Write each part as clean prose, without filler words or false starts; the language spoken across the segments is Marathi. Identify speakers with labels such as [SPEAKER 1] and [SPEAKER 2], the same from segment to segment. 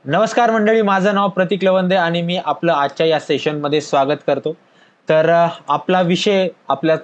[SPEAKER 1] नमस्कार मंडळी, माझं नाव प्रतीक लवंदे आणि मी आपलं आजच्या या सेशनमध्ये स्वागत करतो. तर आपला विषय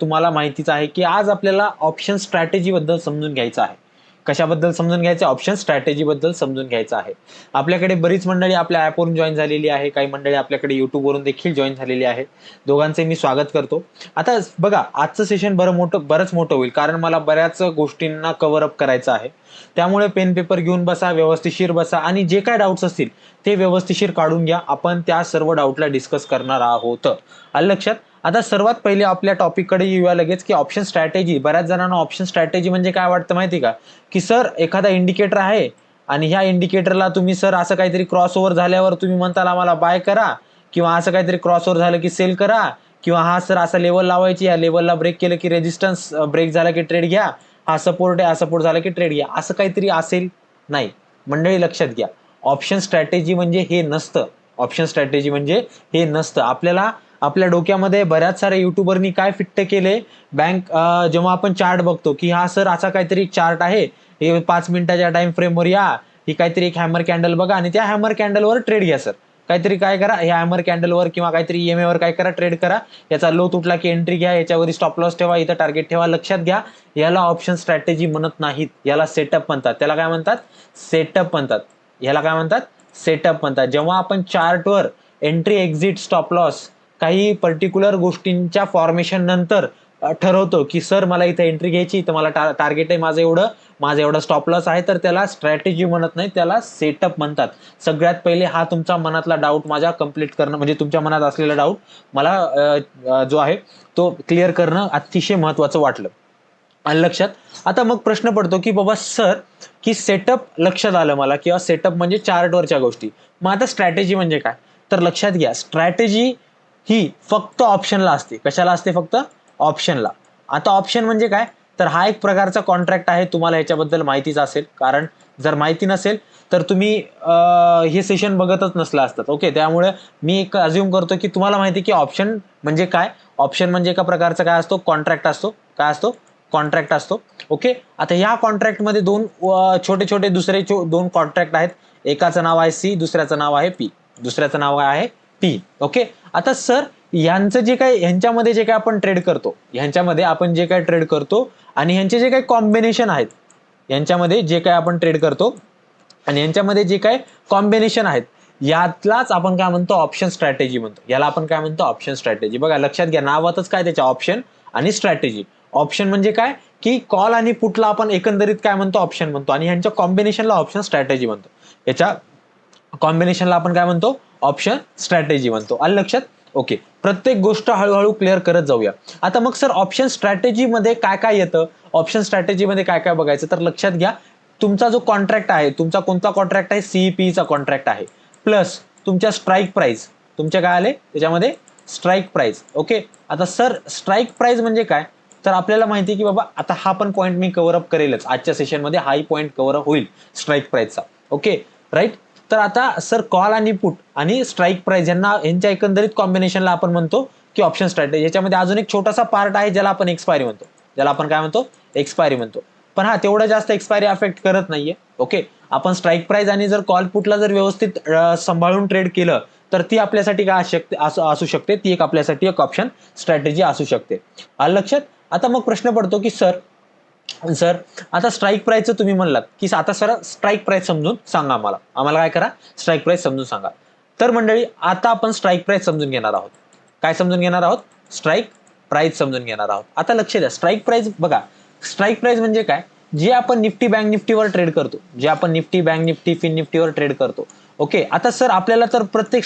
[SPEAKER 1] तुम्हाला माहितीच आहे, की आज आपल्याला ऑप्शन स्ट्रॅटेजीबद्दल समजून घ्यायचं आहे. कशाबद्दल समजून घ्यायचं? ऑप्शन स्ट्रॅटेजीबद्दल समजून घ्यायचं आहे. आपल्याकडे बरीच मंडळी आपल्या ॲपवरून जॉइन झालेली आहे. काही मंडळी आपल्याकडे YouTubeवरून देखील जॉइन झालेली आहे. दोघांचे मी स्वागत करतो. आता बघा, आजचं सेशन बरंच मोठं होईल, कारण मला बऱ्याच गोष्टींना कव्हर अप करायचं आहे. त्यामुळे पेन पेपर घेऊन बसा, व्यवस्थिशीर बसा आणि जे काय डाऊट्स असतील ते व्यवस्थिशीर काढून घ्या. आपण त्या सर्व डाऊटला डिस्कस करणार आहोत. आलं लक्षात? आता सर्वात पहिले आपल्या टॉपिककडे येऊया लगेच, की ऑप्शन स्ट्रॅटेजी. बऱ्याच जणांना ऑप्शन स्ट्रॅटेजी म्हणजे काय वाटतं माहिती का? की सर एखादा इंडिकेटर आहे आणि ह्या इंडिकेटरला तुम्ही सर असं काहीतरी क्रॉस ओव्हर झाल्यावर तुम्ही म्हणताल आम्हाला बाय करा, किंवा असं काहीतरी क्रॉस ओव्हर झालं की सेल करा, किंवा हा सर असा लेवल लावायची, या लेवलला ब्रेक केलं की रेजिस्टन्स ब्रेक झाला की ट्रेड घ्या, हा सपोर्ट आहे, हा सपोर्ट झाला की ट्रेड घ्या, असं काहीतरी असेल. नाही मंडळी, लक्षात घ्या, ऑप्शन स्ट्रॅटेजी म्हणजे हे नसतं. ऑप्शन स्ट्रॅटेजी म्हणजे हे नसतं. आपल्याला आपल्या डोक्यामध्ये बऱ्याच साऱ्या युट्यूबरनी काय फिट्ट केले, जेव्हा आपण चार्ट बघतो की हा सर असा काहीतरी चार्ट आहे, हे 5 मिनिटाच्या टाइम फ्रेमवर या, ही काहीतरी एक हॅमर कॅन्डल बघा आणि त्या हॅमर कॅन्डलवर ट्रेड घ्या. सर काहीतरी काय करा, ह्या हॅमर कॅन्डलवर किंवा काहीतरी EMA वर काय करा, ट्रेड करा. याचा लो तुटला की एंट्री घ्या, याच्यावर स्टॉप लॉस ठेवा, इथं टार्गेट ठेवा. लक्षात घ्या, याला ऑप्शन स्ट्रॅटेजी म्हणत नाहीत, याला सेटअप म्हणतात. त्याला काय म्हणतात? सेटअप म्हणतात. याला काय म्हणतात? सेटअप म्हणतात. जेव्हा आपण चार्टवर एंट्री, एक्झिट, स्टॉप लॉस काही पर्टिक्युलर गोष्टींच्या फॉर्मेशन नंतर ठरवतो की सर मला इथे एंट्री घ्यायची, तर मला टार्गेट आहे माझं एवढं स्टॉप लॉस आहे, तर त्याला स्ट्रॅटेजी म्हणत नाही, त्याला सेटअप म्हणतात. सगळ्यात पहिले हा तुमचा मनातला डाऊट माझ्या कंप्लीट करणं, म्हणजे तुमच्या मनात असलेला डाऊट मला जो आहे तो क्लिअर करणं अतिशय महत्वाचं वाटलं. आणि लक्षात, आता मग प्रश्न पडतो की बाबा सर, की सेटअप लक्षात आलं मला, किंवा सेटअप म्हणजे चार्टवरच्या गोष्टी, मग आता स्ट्रॅटेजी म्हणजे काय? तर लक्षात घ्या, स्ट्रॅटेजी ही फक्त ऑप्शनला असते. कशाला असते? फक्त ऑप्शनला. आता ऑप्शन म्हणजे काय? तर हा एक प्रकारचा कॉन्ट्रॅक्ट आहे. तुम्हाला ह्याच्याबद्दल माहितीच असेल, कारण जर माहिती नसेल तर तुम्ही हे सेशन बघतच नसला असतात. ओके, त्यामुळे मी एक अज्युम करतो की तुम्हाला माहिती की ऑप्शन म्हणजे काय. ऑप्शन म्हणजे एका प्रकारचा काय असतो? कॉन्ट्रॅक्ट असतो. काय असतो? कॉन्ट्रॅक्ट असतो. ओके, आता या कॉन्ट्रॅक्टमध्ये दोन छोटे छोटे दोन कॉन्ट्रॅक्ट आहेत. एकाचं नाव आहे C, दुसऱ्याचं नाव आहे P. दुसऱ्याचं नाव आहे P. ओके, आता सर ह्यांच्यामध्ये जे काय आपण ट्रेड करतो, आणि ह्यांचे जे काही कॉम्बिनेशन आहेत, यांच्यामध्ये जे काय आपण ट्रेड करतो आणि यांच्यामध्ये जे काय कॉम्बिनेशन आहेत, यातलाच आपण काय म्हणतो? ऑप्शन स्ट्रॅटेजी म्हणतो. याला आपण काय म्हणतो? Option strategy. बघा लक्षात घ्या, नावातच काय त्याच्या, ऑप्शन आणि स्ट्रॅटेजी. ऑप्शन म्हणजे काय? की कॉल आणि पुटला आपण एकंदरीत काय म्हणतो? ऑप्शन म्हणतो, आणि ह्यांच्या कॉम्बिनेशनला ऑप्शन स्ट्रॅटेजी म्हणतो. याच्या कॉम्बिनेशनला आपण काय म्हणतो? ऑप्शन स्ट्रॅटेजी म्हणतो. आलं लक्षात? ओके, प्रत्येक गोष्ट हळूहळू क्लिअर करत जाऊया. आता मग सर ऑप्शन स्ट्रॅटेजी मध्ये काय काय येतं? ऑप्शन स्ट्रॅटेजी मध्ये काय काय बघायचं? तर लक्षात घ्या, तुमचा जो कॉन्ट्रॅक्ट आहे, तुमचा कोणता कॉन्ट्रॅक्ट आहे? CPE चा कॉन्ट्रॅक्ट आहे. प्लस तुमच्या स्ट्राईक प्राइस, तुमच्या काय आले त्याच्यामध्ये? Strike price. ओके, आता सर स्ट्राईक प्राइस म्हणजे काय? तर आपल्याला माहिती आहे की बाबा, आता हा पण पॉईंट मी कव्हर अप करेलच आजच्या सेशनमध्ये, हाही पॉईंट कव्हर अप होईल स्ट्राईक प्राइसचा. Okay, right. तर आता सर कॉल आणि पुट आणि स्ट्राईक प्राइस यांच्या एकंदरीत कॉम्बिनेशनला आपण म्हणतो की ऑप्शन स्ट्रॅटेजी. याच्यामध्ये अजून एक छोटासा पार्ट आहे ज्याला आपण एक्सपायरी म्हणतो. ज्याला आपण काय म्हणतो? एक्सपायरी म्हणतो. पण हा तेवढा जास्त एक्सपायरी अफेक्ट करत नाहीये. ओके, आपण स्ट्राईक प्राइस आणि जर कॉल पुटला जर व्यवस्थित सांभाळून ट्रेड केलं तर ती आपल्यासाठी काय असू शकते? ती एक आपल्यासाठी एक ऑप्शन स्ट्रॅटेजी असू शकते. आलं लक्षात? आता मग प्रश्न पडतो की सर सर आता स्ट्राईक प्राइसचं तुम्ही म्हणलात की आता सर स्ट्राईक प्राइस समजून सांगा आम्हाला काय करा? स्ट्राईक प्राइस समजून सांगा. तर मंडळी, आता आपण स्ट्राईक प्राइस समजून घेणार आहोत. काय समजून घेणार आहोत? स्ट्राईक प्राइस समजून घेणार आहोत. आता लक्ष द्या, स्ट्राईक प्राइस बघा, स्ट्राईक प्राइस म्हणजे काय? जे आपण निफ्टी बँक निफ्टीवर ट्रेड करतो, फिन निफ्टीवर ट्रेड करतो. ओके, आता सर आपल्याला तर प्रत्येक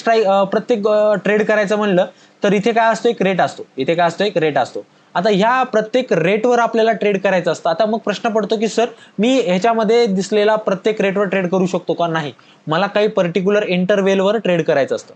[SPEAKER 1] ट्रेड करायचं म्हणलं तर इथे काय असतो? एक रेट असतो. आता ह्या प्रत्येक रेटवर आपल्याला ट्रेड करायचं असतं. आता मग प्रश्न पडतो की सर, मी ह्याच्यामध्ये दिसलेला प्रत्येक रेटवर ट्रेड करू शकतो का? नाही, मला काही पर्टिक्युलर इंटरवेलवर ट्रेड करायचं असतं.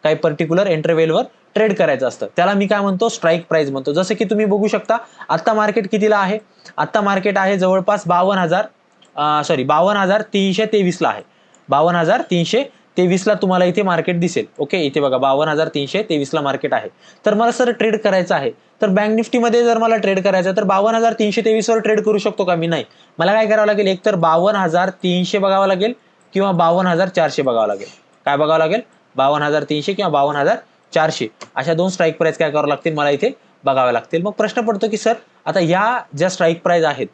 [SPEAKER 1] काही पर्टिक्युलर इंटरवेलवर ट्रेड करायचं असतं. त्याला मी काय म्हणतो? स्ट्राईक प्राइस म्हणतो. जसं की तुम्ही बघू शकता, आता मार्केट कितीला आहे? आता मार्केट आहे जवळपास 52,323 ला आहे. 52,323 ला तुम्हाला इथे मार्केट दिसेल. ओके, इथे बघा 52,323 ला मार्केट आहे. तर मला सर ट्रेड करायचं आहे, तर बँक निफ्टीमध्ये जर मला ट्रेड करायचं तर 52,323 वर ट्रेड करू शकतो का? मी नाही. मला काय करावं लागेल? एक तर 52,300 बघावं लागेल, किंवा 52,400 बघावं लागेल. काय बघावं लागेल? 52,300 किंवा 52,400 अशा दोन स्ट्राईक प्राइस काय करावं लागतील मला इथे बघाव्या लागतील. मग प्रश्न पडतो की सर आता या ज्या स्ट्राईक प्राइस आहेत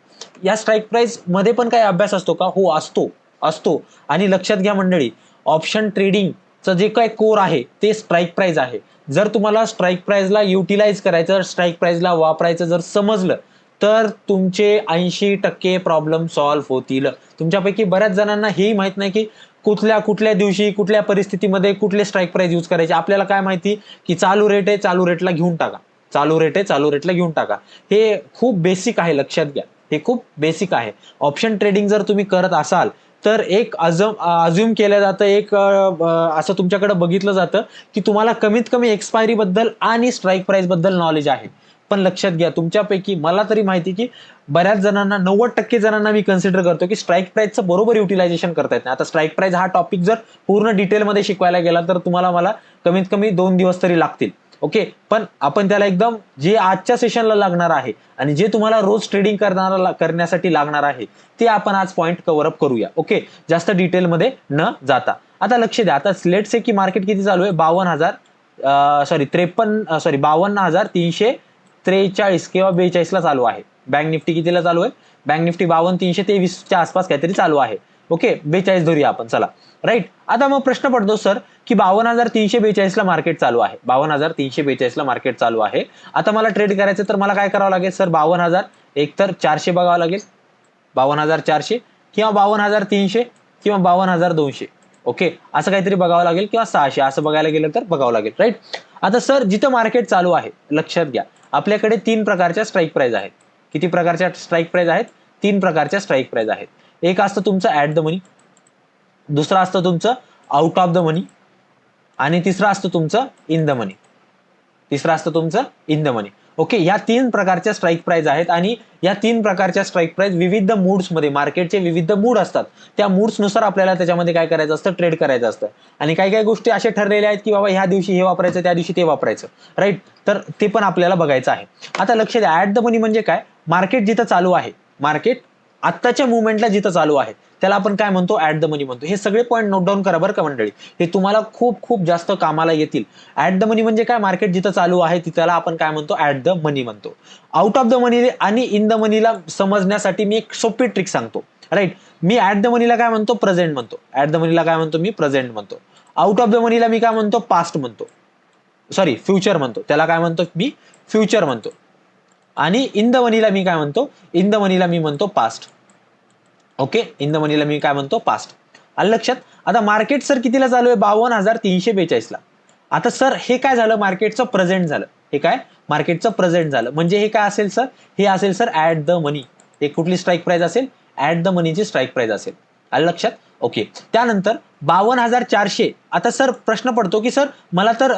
[SPEAKER 1] या स्ट्राईक प्राइस मध्ये पण काही अभ्यास असतो का? हो असतो. आणि लक्षात घ्या मंडळी, ऑप्शन ट्रेडिंगचं जे काही कोर आहे ते स्ट्राईक प्राइस आहे. जर तुम्हाला स्ट्राईक प्राइसला युटिलाइज करायचं, स्ट्राईक प्राइसला वापरायचं जर समजलं तर तुमचे 80% प्रॉब्लेम सॉल्व्ह होतील. तुमच्यापैकी बऱ्याच जणांना हेही माहित नाही की कुठल्या दिवशी कुठल्या परिस्थितीमध्ये कुठले स्ट्राईक प्राइस यूज करायचे. आपल्याला काय माहिती की चालू रेट आहे, चालू रेटला घेऊन टाका. चालू रेट आहे, चालू रेटला घेऊन टाका. हे खूप बेसिक आहे, लक्षात घ्या. हे खूप बेसिक आहे. ऑप्शन ट्रेडिंग जर तुम्ही करत असाल तर एक अज्युम केलं जातं, एक असं तुमच्याकडे बघितलं जातं की तुम्हाला कमीत कमी एक्सपायरी बद्दल आणि स्ट्राईक प्राइस बद्दल नॉलेज आहे. पण लक्षात घ्या, तुमच्यापैकी मला तरी माहिती की बऱ्याच जणांना 90% जणांना मी कन्सिडर करतो की स्ट्राईक प्राइसचं बरोबर युटिलायझेशन करता येत नाही. आता स्ट्राईक प्राइस हा टॉपिक जर पूर्ण डिटेलमध्ये शिकवायला गेला तर तुम्हाला मला कमीत कमी 2 दिवस तरी लागतील. ओके, पण आपण त्याला एकदम जे आजच्या सेशनला लागणार आहे आणि जे तुम्हाला रोज ट्रेडिंग करण्यासाठी लागणार आहे ते आपण आज पॉइंट कव्हर अप करूया. ओके, जास्त डिटेलमध्ये न जाता. आता लक्ष द्या, आता लेट्स से की मार्केट किती चालू आहे? 52,343 किंवा 42 ला चालू आहे. बँक निफ्टी कितीला चालू आहे? बँक निफ्टी 52,323 च्या आसपास काहीतरी चालू आहे. ओके, 42 धरूया आपण, चला. राईट. आता मग प्रश्न पडतो सर की 52,342 ला मार्केट चालू आहे. 52,342 ला मार्केट चालू आहे. आता मला ट्रेड करायचं तर मला काय करावं लागेल सर? 52,000 एकतर 400 बघावं लागेल, 52,400 किंवा 52,300 किंवा 52,200. ओके, असं काहीतरी बघावं लागेल किंवा 600 असं बघायला गेलं तर बघावं लागेल. राईट. आता सर जिथं मार्केट चालू आहे, लक्षात घ्या, आपल्याकडे 3 प्रकारच्या स्ट्राईक प्राइस आहेत. किती प्रकारच्या स्ट्राईक प्राइस आहेत? 3 प्रकारच्या स्ट्राईक प्राइस आहेत. एक असतं तुमचं ऍट द मनी, दुसरं असतं तुमचं आउट ऑफ द मनी आणि तिसरं असतं तुमचं इन द मनी. ओके, या 3 प्रकारच्या स्ट्राईक प्राइस आहेत आणि या 3 प्रकारच्या स्ट्राईक प्राइस विविध मूड्स मध्ये, मार्केटचे विविध मूड असतात, त्या मूड्स नुसार आपल्याला त्याच्यामध्ये काय करायचं असतं? ट्रेड करायचं असतं. आणि काही गोष्टी अशा ठरलेल्या आहेत की बाबा ह्या दिवशी हे वापरायचं, त्या दिवशी ते वापरायचं. राईट. तर ते पण आपल्याला बघायचं आहे. आता लक्ष द्या, ऍट द मनी म्हणजे काय? मार्केट जिथं चालू आहे, मार्केट आत्ताच्या मुवमेंटला जिथं चालू आहे त्याला आपण काय म्हणतो? ऍट द मनी म्हणतो. हे सगळे पॉईंट नोट डाऊन करा बरं का मंडळी, हे तुम्हाला खूप खूप जास्त कामाला येतील. ऍट द मनी म्हणजे काय? मार्केट जिथं चालू आहे त्याला आपण काय म्हणतो? ऍट द मनी म्हणतो. आउट ऑफ द मनी आणि इन द मनीला समजण्यासाठी मी एक सोपी ट्रिक सांगतो. राईट. मी ऍट द मनीला काय म्हणतो? प्रेझेंट म्हणतो. ऍट द मनीला काय म्हणतो? मी प्रेझेंट म्हणतो. आउट ऑफ द मनीला मी काय म्हणतो? पास्ट म्हणतो. सॉरी, फ्युचर म्हणतो. त्याला काय म्हणतो? मी फ्युचर म्हणतो. आणि इन द मनीला मी काय म्हणतो? इन द मनीला मी म्हणतो पास्ट. ओके, इन द मनीला मी काय म्हणतो? पास्ट. आलं लक्षात? आता मार्केट सर कितीला चालू आहे? 52,342 ला. आता सर हे काय झालं? मार्केटचं प्रेझेंट झालं. हे काय? मार्केटचं प्रेझेंट झालं. म्हणजे हे काय असेल सर? हे असेल सर ऍट द मनी. हे कुठली स्ट्राईक प्राइस असेल? ऍट द मनीची स्ट्राईक प्राइस असेल. आलं लक्षात? ओके, त्यानंतर 52,400. आता सर प्रश्न पडतो की सर मला तर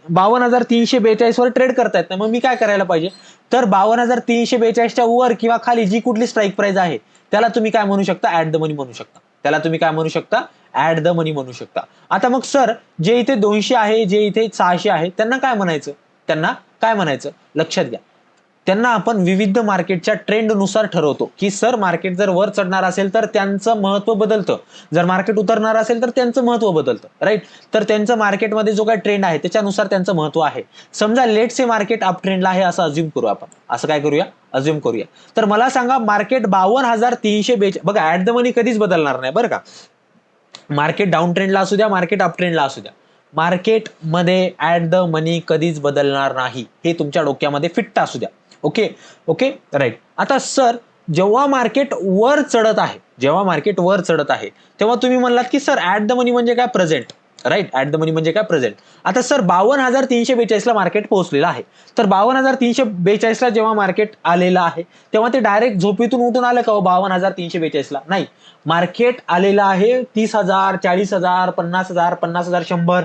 [SPEAKER 1] 52,342 वर ट्रेड करता येत नाही, मग मी काय करायला पाहिजे? तर 52,342च्या वर किंवा खाली जी कुठली स्ट्राईक प्राइस आहे त्याला तुम्ही काय म्हणू शकता? ऍट द मनी म्हणू शकता. त्याला तुम्ही काय म्हणू शकता? ऍट द मनी म्हणू शकता. आता मग सर जे इथे 200 आहे, जे इथे 600 आहे, त्यांना काय म्हणायचं? त्यांना काय म्हणायचं? लक्षात घ्या, त्यांना आपण विविध मार्केटच्या ट्रेंडनुसार ठरवतो की सर मार्केट जर वर चढणार असेल तर त्यांचं महत्व बदलतं, जर मार्केट उतरणार असेल तर त्यांचं महत्व बदलतं. राईट. तर त्यांचं मार्केटमध्ये जो काही ट्रेंड आहे त्याच्यानुसार त्यांचं महत्व आहे. समजा लेट से मार्केट अप ट्रेंडला आहे असं अज्युम करू आपण. असं काय करूया? अज्युम करूया. तर मला सांगा, मार्केट 52,342, बघा ऍट द मनी कधीच बदलणार नाही बरं का. मार्केट डाऊन ट्रेंडला असू द्या, मार्केट अप ट्रेंडला असू द्या, मार्केटमध्ये ऍट द मनी कधीच बदलणार नाही. हे तुमच्या डोक्यामध्ये फिट्ट असू द्या. Okay okay, right. आता सर जेव्हा मार्केट वर चढत आहे, तेव्हा तुम्ही म्हणलात की सर ऍट द मनी म्हणजे काय? प्रेझेंट. राईट. ऍट द मनी म्हणजे काय? प्रेझेंट. आता सर 52,342 ला मार्केट पोहोचलेलं आहे. तर 52,342 ला जेव्हा मार्केट आलेलं आहे तेव्हा ते डायरेक्ट झोपेतून उठून आलं का? 52,342 ला नाही. मार्केट आलेलं आहे 30,000, 40,000, 50,000, 50,000, 100,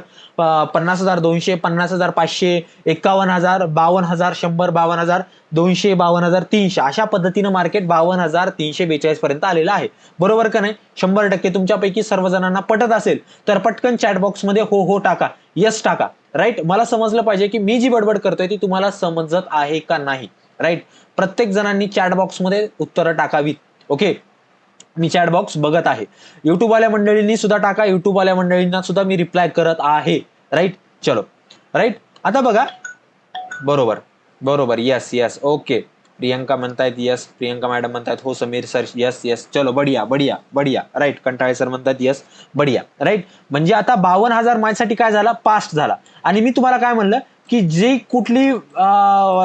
[SPEAKER 1] 50,200, 50,500, 51,000, 52,000, 100, 52,200, 52,300 अशा पद्धतीनं मार्केट 52,342 पर्यंत आलेलं आहे. बरोबर का नाही? 100% तुमच्यापैकी सर्वजणांना पटत असेल तर पटकन चॅट बॉक्स मध्ये हो हो टाका, यस टाका. राईट. मला समजलं पाहिजे की मी जी बडबड करतोय ती तुम्हाला समजत आहे का नाही. राईट. प्रत्येक जणांनी चॅट बॉक्स मध्ये उत्तरं टाकावीत. ओके. मी चॅट बॉक्स बघत आहे. युट्यूबवाल्या मंडळींनी सुद्धा टाका, युट्यूबवाल्या मंडळींना सुद्धा मी रिप्लाय करत आहे. राईट, चलो. राईट, आता बघा, बरोबर बरोबर, यस यस, ओके. प्रियंका म्हणतायत यस, प्रियंका मॅडम म्हणतायत हो समीर सर, यस यस, चलो, बढिया बढिया बढिया. राईट, कंटाळे सर म्हणतात यस, बढिया. राईट, म्हणजे आता 52,000 माझ्यासाठी काय झाला, पास्ट झाला. आणि मी तुम्हाला काय म्हणलं की जी कुठली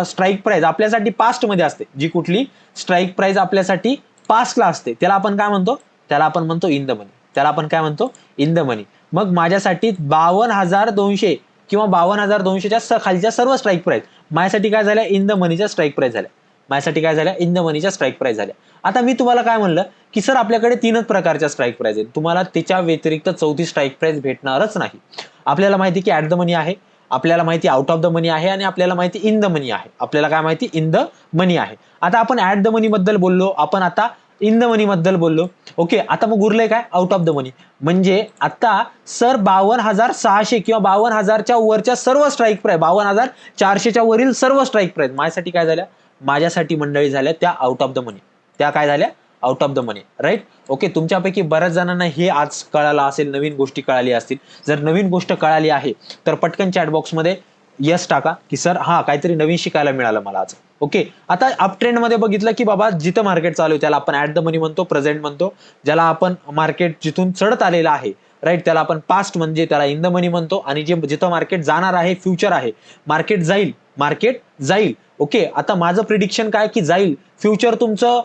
[SPEAKER 1] स्ट्राईक प्राइस आपल्यासाठी पास्ट मध्ये असते, जी कुठली स्ट्राईक प्राइस आपल्यासाठी पास्टला असते, त्याला आपण काय म्हणतो, त्याला आपण म्हणतो इन द मनी. त्याला आपण काय म्हणतो, इन द मनी. मग माझ्यासाठी 52,200 किंवा 52,200च्या खालच्या सर्व स्ट्राईक प्राइस माझ्यासाठी काय झाल्या, इन द मनीच्या स्ट्राईक प्राइस झाल्या. माझ्यासाठी काय झाल्या, इन द मनीच्या स्ट्राईक प्राइस झाल्या. आता मी तुम्हाला काय म्हणलं की सर आपल्याकडे 3च प्रकारच्या स्ट्राईक प्राइस आहेत, तुम्हाला त्याच्या व्यतिरिक्त चौथी स्ट्राईक प्राइस भेटणारच नाही. आपल्याला माहिती की ऍट द मनी आहे, आपल्याला माहिती आउट ऑफ द मनी आहे, आणि आपल्याला माहिती इन द मनी आहे. आपल्याला काय माहिती, इन द मनी आहे. आता आपण ऍट द मनी बद्दल बोललो, आपण आता इन द मनी बद्दल बोललो. ओके, आता मग उरलंय काय, आउट ऑफ द मनी. म्हणजे आता सर 52,600 किंवा 52,000च्या वरच्या सर्व स्ट्राईक प्राइस, 52,400च्या वरील सर्व स्ट्राईक प्राइस माझ्यासाठी काय झाल्या, माझ्यासाठी मंडळी झाल्या त्या आउट ऑफ द मनी. त्या काय झाल्या, out of the money. Right, okay. तुमच्यापैकी बऱ्याच जणांना हे आज कळालं असेल, नवीन गोष्टी कळाली असतील. जर नवीन गोष्ट कळाली आहे तर पटकन चॅट बॉक्समध्ये यस टाका की सर हा काहीतरी नवीन शिकायला मिळालं मला आज. ओके, आता अप ट्रेंड मध्ये बघितलं की बाबा जिथं मार्केट चालू आहे त्याला आपण ऍट द मनी म्हणतो, प्रेझेंट म्हणतो. ज्याला आपण मार्केट जिथून चढत आलेलं आहे, राईट, त्याला आपण पास्ट म्हणजे त्याला इन द मनी म्हणतो. आणि जे जिथं मार्केट जाणार आहे, फ्युचर आहे, मार्केट जाईल, मार्केट जाईल. ओके, आता माझं प्रिडिक्शन काय की जाईल. फ्युचर तुमचं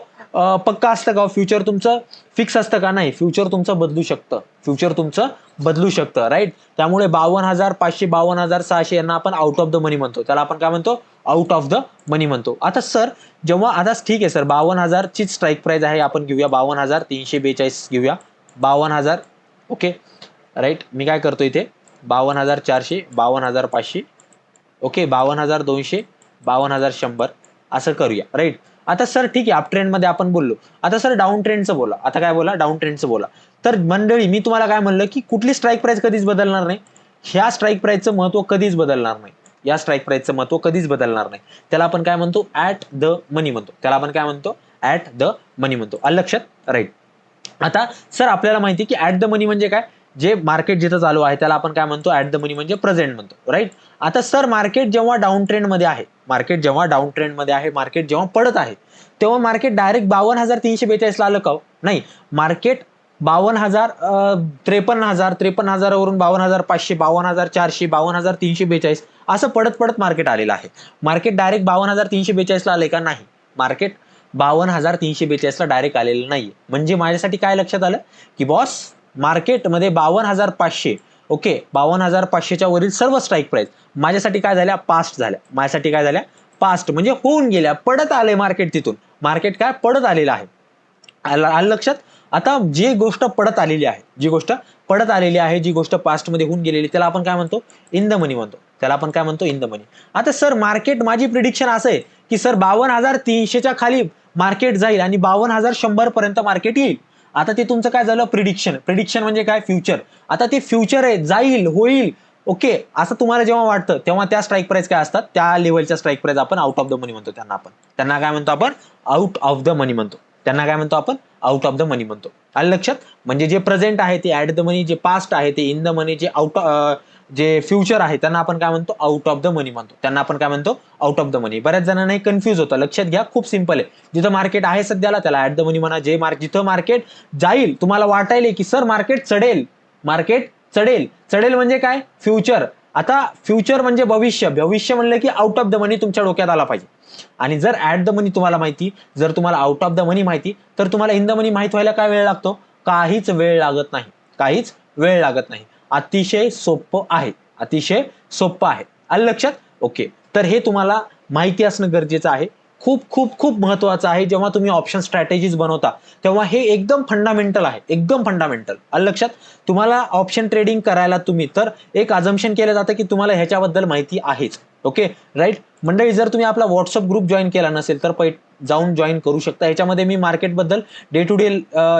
[SPEAKER 1] पक्का असतं का, फ्युचर तुमचं फिक्स असतं का, नाही. फ्युचर तुमचं बदलू शकतं, फ्युचर तुमचं बदलू शकतं. राईट, त्यामुळे 52,500 52,600 यांना आपण आउट ऑफ द मनी म्हणतो. त्याला आपण काय म्हणतो, आउट ऑफ द मनी म्हणतो. आता सर जेव्हा, आता ठीक आहे सर, 52,000 ची स्ट्राईक प्राइस आहे, आपण घेऊया 52,342 घेऊया, 52,000. ओके, राईट, मी काय करतो इथे 52,400 52,500, ओके, 52,200 52,100 असं करूया. राईट, आता सर ठीक आहे, अप ट्रेंड मध्ये आपण बोललो. आता सर डाऊन ट्रेंडचं बोला, आता काय बोला, डाऊन ट्रेंडचं बोला. तर मंडळी मी तुम्हाला काय म्हणलं की कुठली स्ट्राईक प्राइस कधीच बदलणार नाही, ह्या स्ट्राईक प्राइसचं महत्व कधीच बदलणार नाही, या स्ट्राईक प्राइसचं महत्व कधीच बदलणार नाही. त्याला आपण काय म्हणतो, ऍट द मनी म्हणतो. त्याला आपण काय म्हणतो, ऍट द मनी म्हणतो. आलं लक्षात. राईट, आता सर आपल्याला माहिती की ऍट द मनी म्हणजे काय, जे मार्केट जिथं चालू आहे त्याला आपण काय म्हणतो, ऍट द मनी म्हणजे प्रेझेंट म्हणतो. राईट, आता सर मार्केट जेव्हा डाऊन ट्रेंड मध्ये आहे, मार्केट जेव्हा डाऊन ट्रेंड मध्ये आहे, मार्केट जेव्हा पडत आहे, तेव्हा मार्केट डायरेक्ट 52,342 ला आलं का, नाही. मार्केट 52,000 53,000 वरून 52,500 52,400 52,342 असं पडत पडत मार्केट आलेलं आहे. मार्केट डायरेक्ट 52,342 ला आलंय का, नाही. मार्केट 52,342 ला डायरेक्ट आलेलं नाही. म्हणजे माझ्यासाठी काय लक्षात आलं की बॉस मार्केटमध्ये 52,500, ओके, 52,500च्या वरील सर्व स्ट्राईक प्राइस माझ्यासाठी काय झाल्या, पास्ट झाल्या. माझ्यासाठी काय झाल्या, पास्ट म्हणजे होऊन गेल्या, पडत आले मार्केट, तिथून मार्केट काय पडत आलेलं आहे. आलं लक्षात. आता जी गोष्ट पडत आलेली आहे, जी गोष्ट पडत आलेली आहे, जी गोष्ट पास्ट मध्ये होऊन गेलेली, त्याला आपण काय म्हणतो, इन द मनी म्हणतो. त्याला आपण काय म्हणतो, इन द मनी. आता सर मार्केट, माझी प्रिडिक्शन असं आहे की सर 52,300च्या खाली मार्केट जाईल आणि 52,100 पर्यंत मार्केट येईल. आता ते तुमचं काय झालं, प्रिडिक्शन. प्रिडिक्शन म्हणजे काय, फ्युचर. आता ते फ्युचर आहे, जाईल, होईल. ओके, असं तुम्हाला जेव्हा वाटतं तेव्हा त्या स्ट्राईक प्राइस काय असतात, त्या लेवलच्या स्ट्राईक प्राइस आपण आउट ऑफ द मनी म्हणतो. त्यांना काय म्हणतो आपण, आउट ऑफ द मनी म्हणतो. त्यांना काय म्हणतो आपण, आउट ऑफ द मनी म्हणतो. आलं लक्षात. म्हणजे जे प्रेझेंट आहे ते ऍट द मनी, जे पास्ट आहे ते इन द मनी, जे फ्युचर आहे त्यांना आपण काय म्हणतो, आउट ऑफ द मनी म्हणतो. त्यांना आपण काय म्हणतो, आउट ऑफ द मनी. बऱ्याच जणांना कन्फ्युज होतं, लक्षात घ्या, खूप सिंपल आहे. जिथं मार्केट आहे सध्याला त्याला ऍट द मनी म्हणा. जिथं मार्केट जाईल, तुम्हाला वाटायले की सर मार्केट चढेल, मार्केट चढेल. चढेल म्हणजे काय, फ्युचर. आता फ्युचर म्हणजे भविष्य. भविष्य म्हणलं की आउट ऑफ द मनी तुमच्या डोक्यात आला पाहिजे. आणि जर ऍट द मनी तुम्हाला माहिती, जर तुम्हाला आउट ऑफ द मनी माहिती, तर तुम्हाला इन द मनी माहित व्हायला काय वेळ लागतो, काहीच वेळ लागत नाही, काहीच वेळ लागत नाही. अतिशय सोपं आहे, अतिशय सोपं आहे. आलं लक्षात. ओके, तर हे तुम्हाला माहिती असणं गरजेचं आहे. खूप खूप खूप महत्वाचं आहे. जेव्हा तुम्ही ऑप्शन स्ट्रॅटेजीज बनवता तेव्हा हे एकदम फंडामेंटल आहे, एकदम फंडामेंटल. आलं लक्षात. तुम्हाला ऑप्शन ट्रेडिंग करायला तुम्ही तर एक अझम्पशन केलं जातं की तुम्हाला ह्याच्याबद्दल माहिती आहेच. Okay, right. मंडळी, जर तुम्ही आपला व्हॉट्सअप ग्रुप जॉईन केला नसेल तर जाऊन जॉईन करू शकता. ह्याच्यामध्ये मी मार्केटबद्दल डे टू डे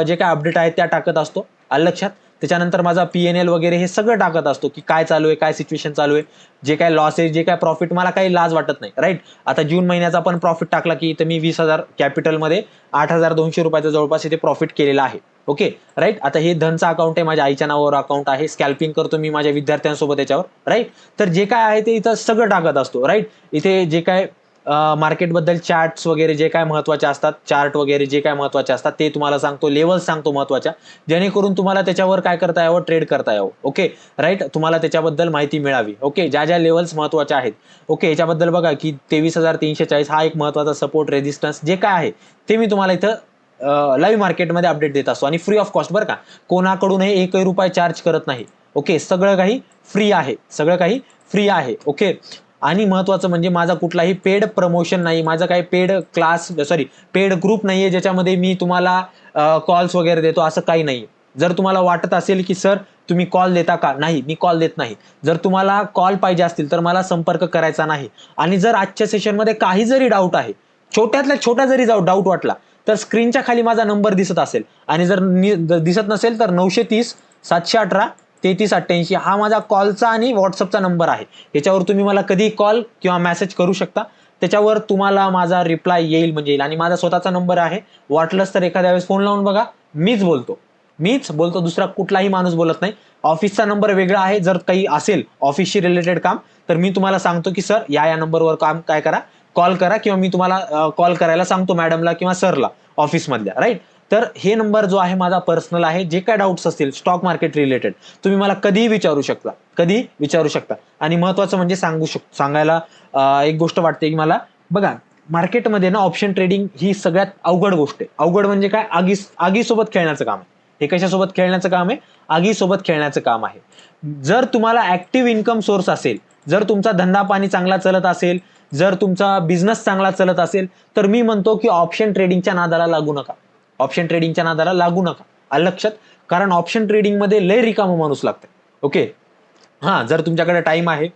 [SPEAKER 1] जे काय अपडेट आहेत त्या टाकत असतो. आलं लक्षात. त्याच्यानंतर माझा PNL वगैरे हे सगळं टाकत असतो की काय चालू आहे, काय सिच्युएशन चालू आहे, जे काय लॉस आहे, जे काय प्रॉफिट, मला काही लाज वाटत नाही, राईट. आता जून महिन्याचा पण प्रॉफिट टाकला की इथं मी 20,000 कॅपिटलमध्ये 8,200 रुपयाचा जवळपास इथे प्रॉफिट केलेला आहे. Okay, right. आता हे धनचा अकाउंट आहे, माझ्या आईच्या नावावर अकाउंट आहे, स्कॅल्पिंग करतो मी माझ्या विद्यार्थ्यांसोबत याच्यावर, राईट. तर जे काय आहे ते इथं सगळं टाकत असतो, राईट. इथे जे काय मार्केटबद्दल चार्ट्स वगैरे जे काय महत्वाचे असतात, चार्ट वगैरे जे काय महत्वाचे असतात ते तुम्हाला सांगतो, लेवल्स सांगतो महत्वाच्या, जेणेकरून तुम्हाला त्याच्यावर काय करता यावं, ट्रेड करता यावं. Okay, right. तुम्हाला त्याच्याबद्दल माहिती मिळावी. ओके, ज्या ज्या लेवल्स महत्वाच्या आहेत. ओके, याच्याबद्दल बघा की 23,340 हा एक महत्वाचा सपोर्ट, रेजिस्टन्स जे काय आहे ते मी तुम्हाला इथं लाईव्ह मार्केटमध्ये अपडेट देत असतो आणि फ्री ऑफ कॉस्ट बरं का, कोणाकडूनही एकही रुपये चार्ज करत नाही. ओके, सगळं काही फ्री आहे, सगळं काही फ्री आहे. ओके, आणि महत्वाचं म्हणजे माझा कुठलाही पेड प्रमोशन नाही, माझा काही पेड क्लास पेड ग्रुप नाहीये ज्याच्यामध्ये मी तुम्हाला कॉल्स वगैरे देतो, असं काही नाही. जर तुम्हाला वाटत असेल की सर तुम्ही कॉल देता का, नाही, मी कॉल देत नाही. जर तुम्हाला कॉल पाहिजे असतील तर मला संपर्क करायचा नाही. आणि जर आजच्या सेशनमध्ये काही जरी डाऊट आहे, छोट्यातल्या छोटा जरी डाऊट वाटला तर स्क्रीनच्या खाली माझा नंबर दिसत असेल, आणि जर दिसत नसेल तर 930-718-3388 हा माझा कॉलचा आणि व्हॉट्सअपचा नंबर आहे. याच्यावर तुम्ही मला कधी कॉल किंवा मेसेज करू शकता. त्याच्यावर तुम्हाला माझा रिप्लाय येईल म्हणजे येईल. आणि माझा स्वतःचा नंबर आहे, वाटलंच तर एखाद्या वेळेस फोन लावून बघा, मीच बोलतो, दुसरा कुठलाही माणूस बोलत नाही. ऑफिसचा नंबर वेगळा आहे, जर काही असेल ऑफिसशी रिलेटेड काम तर मी तुम्हाला सांगतो की सर या नंबरवर काम काय करा, कॉल करा, किंवा मी तुम्हाला कॉल करायला सांगतो मॅडमला किंवा सरला ऑफिसमधल्या, राईट. तर हे नंबर जो आहे माझा पर्सनल आहे. जे काय डाऊट्स असतील स्टॉक मार्केट रिलेटेड तुम्ही मला कधीही विचारू शकता. आणि महत्वाचं म्हणजे सांगायला एक गोष्ट वाटते की मला, बघा मार्केटमध्ये ना ऑप्शन ट्रेडिंग ही सगळ्यात अवघड गोष्ट आहे. अवघड म्हणजे काय, आगीसोबत खेळण्याचं काम आहे. हे कशासोबत खेळण्याचं काम आहे, आगीसोबत खेळण्याचं काम आहे. जर तुम्हाला ऍक्टिव्ह इन्कम सोर्स असेल, जर तुमचा धंदा पाणी चांगला चालत असेल, जर तुमचा बिझनेस चांगला चालत असेल, तर मी म्हणतो की ऑप्शन ट्रेडिंगच्या नादाला लागू नका. आलं लक्षात. कारण ऑप्शन ट्रेडिंग मध्ये लय रिकामं माणूस लागतं. ओके, हा, जर तुमच्याकडे टाइम आहे,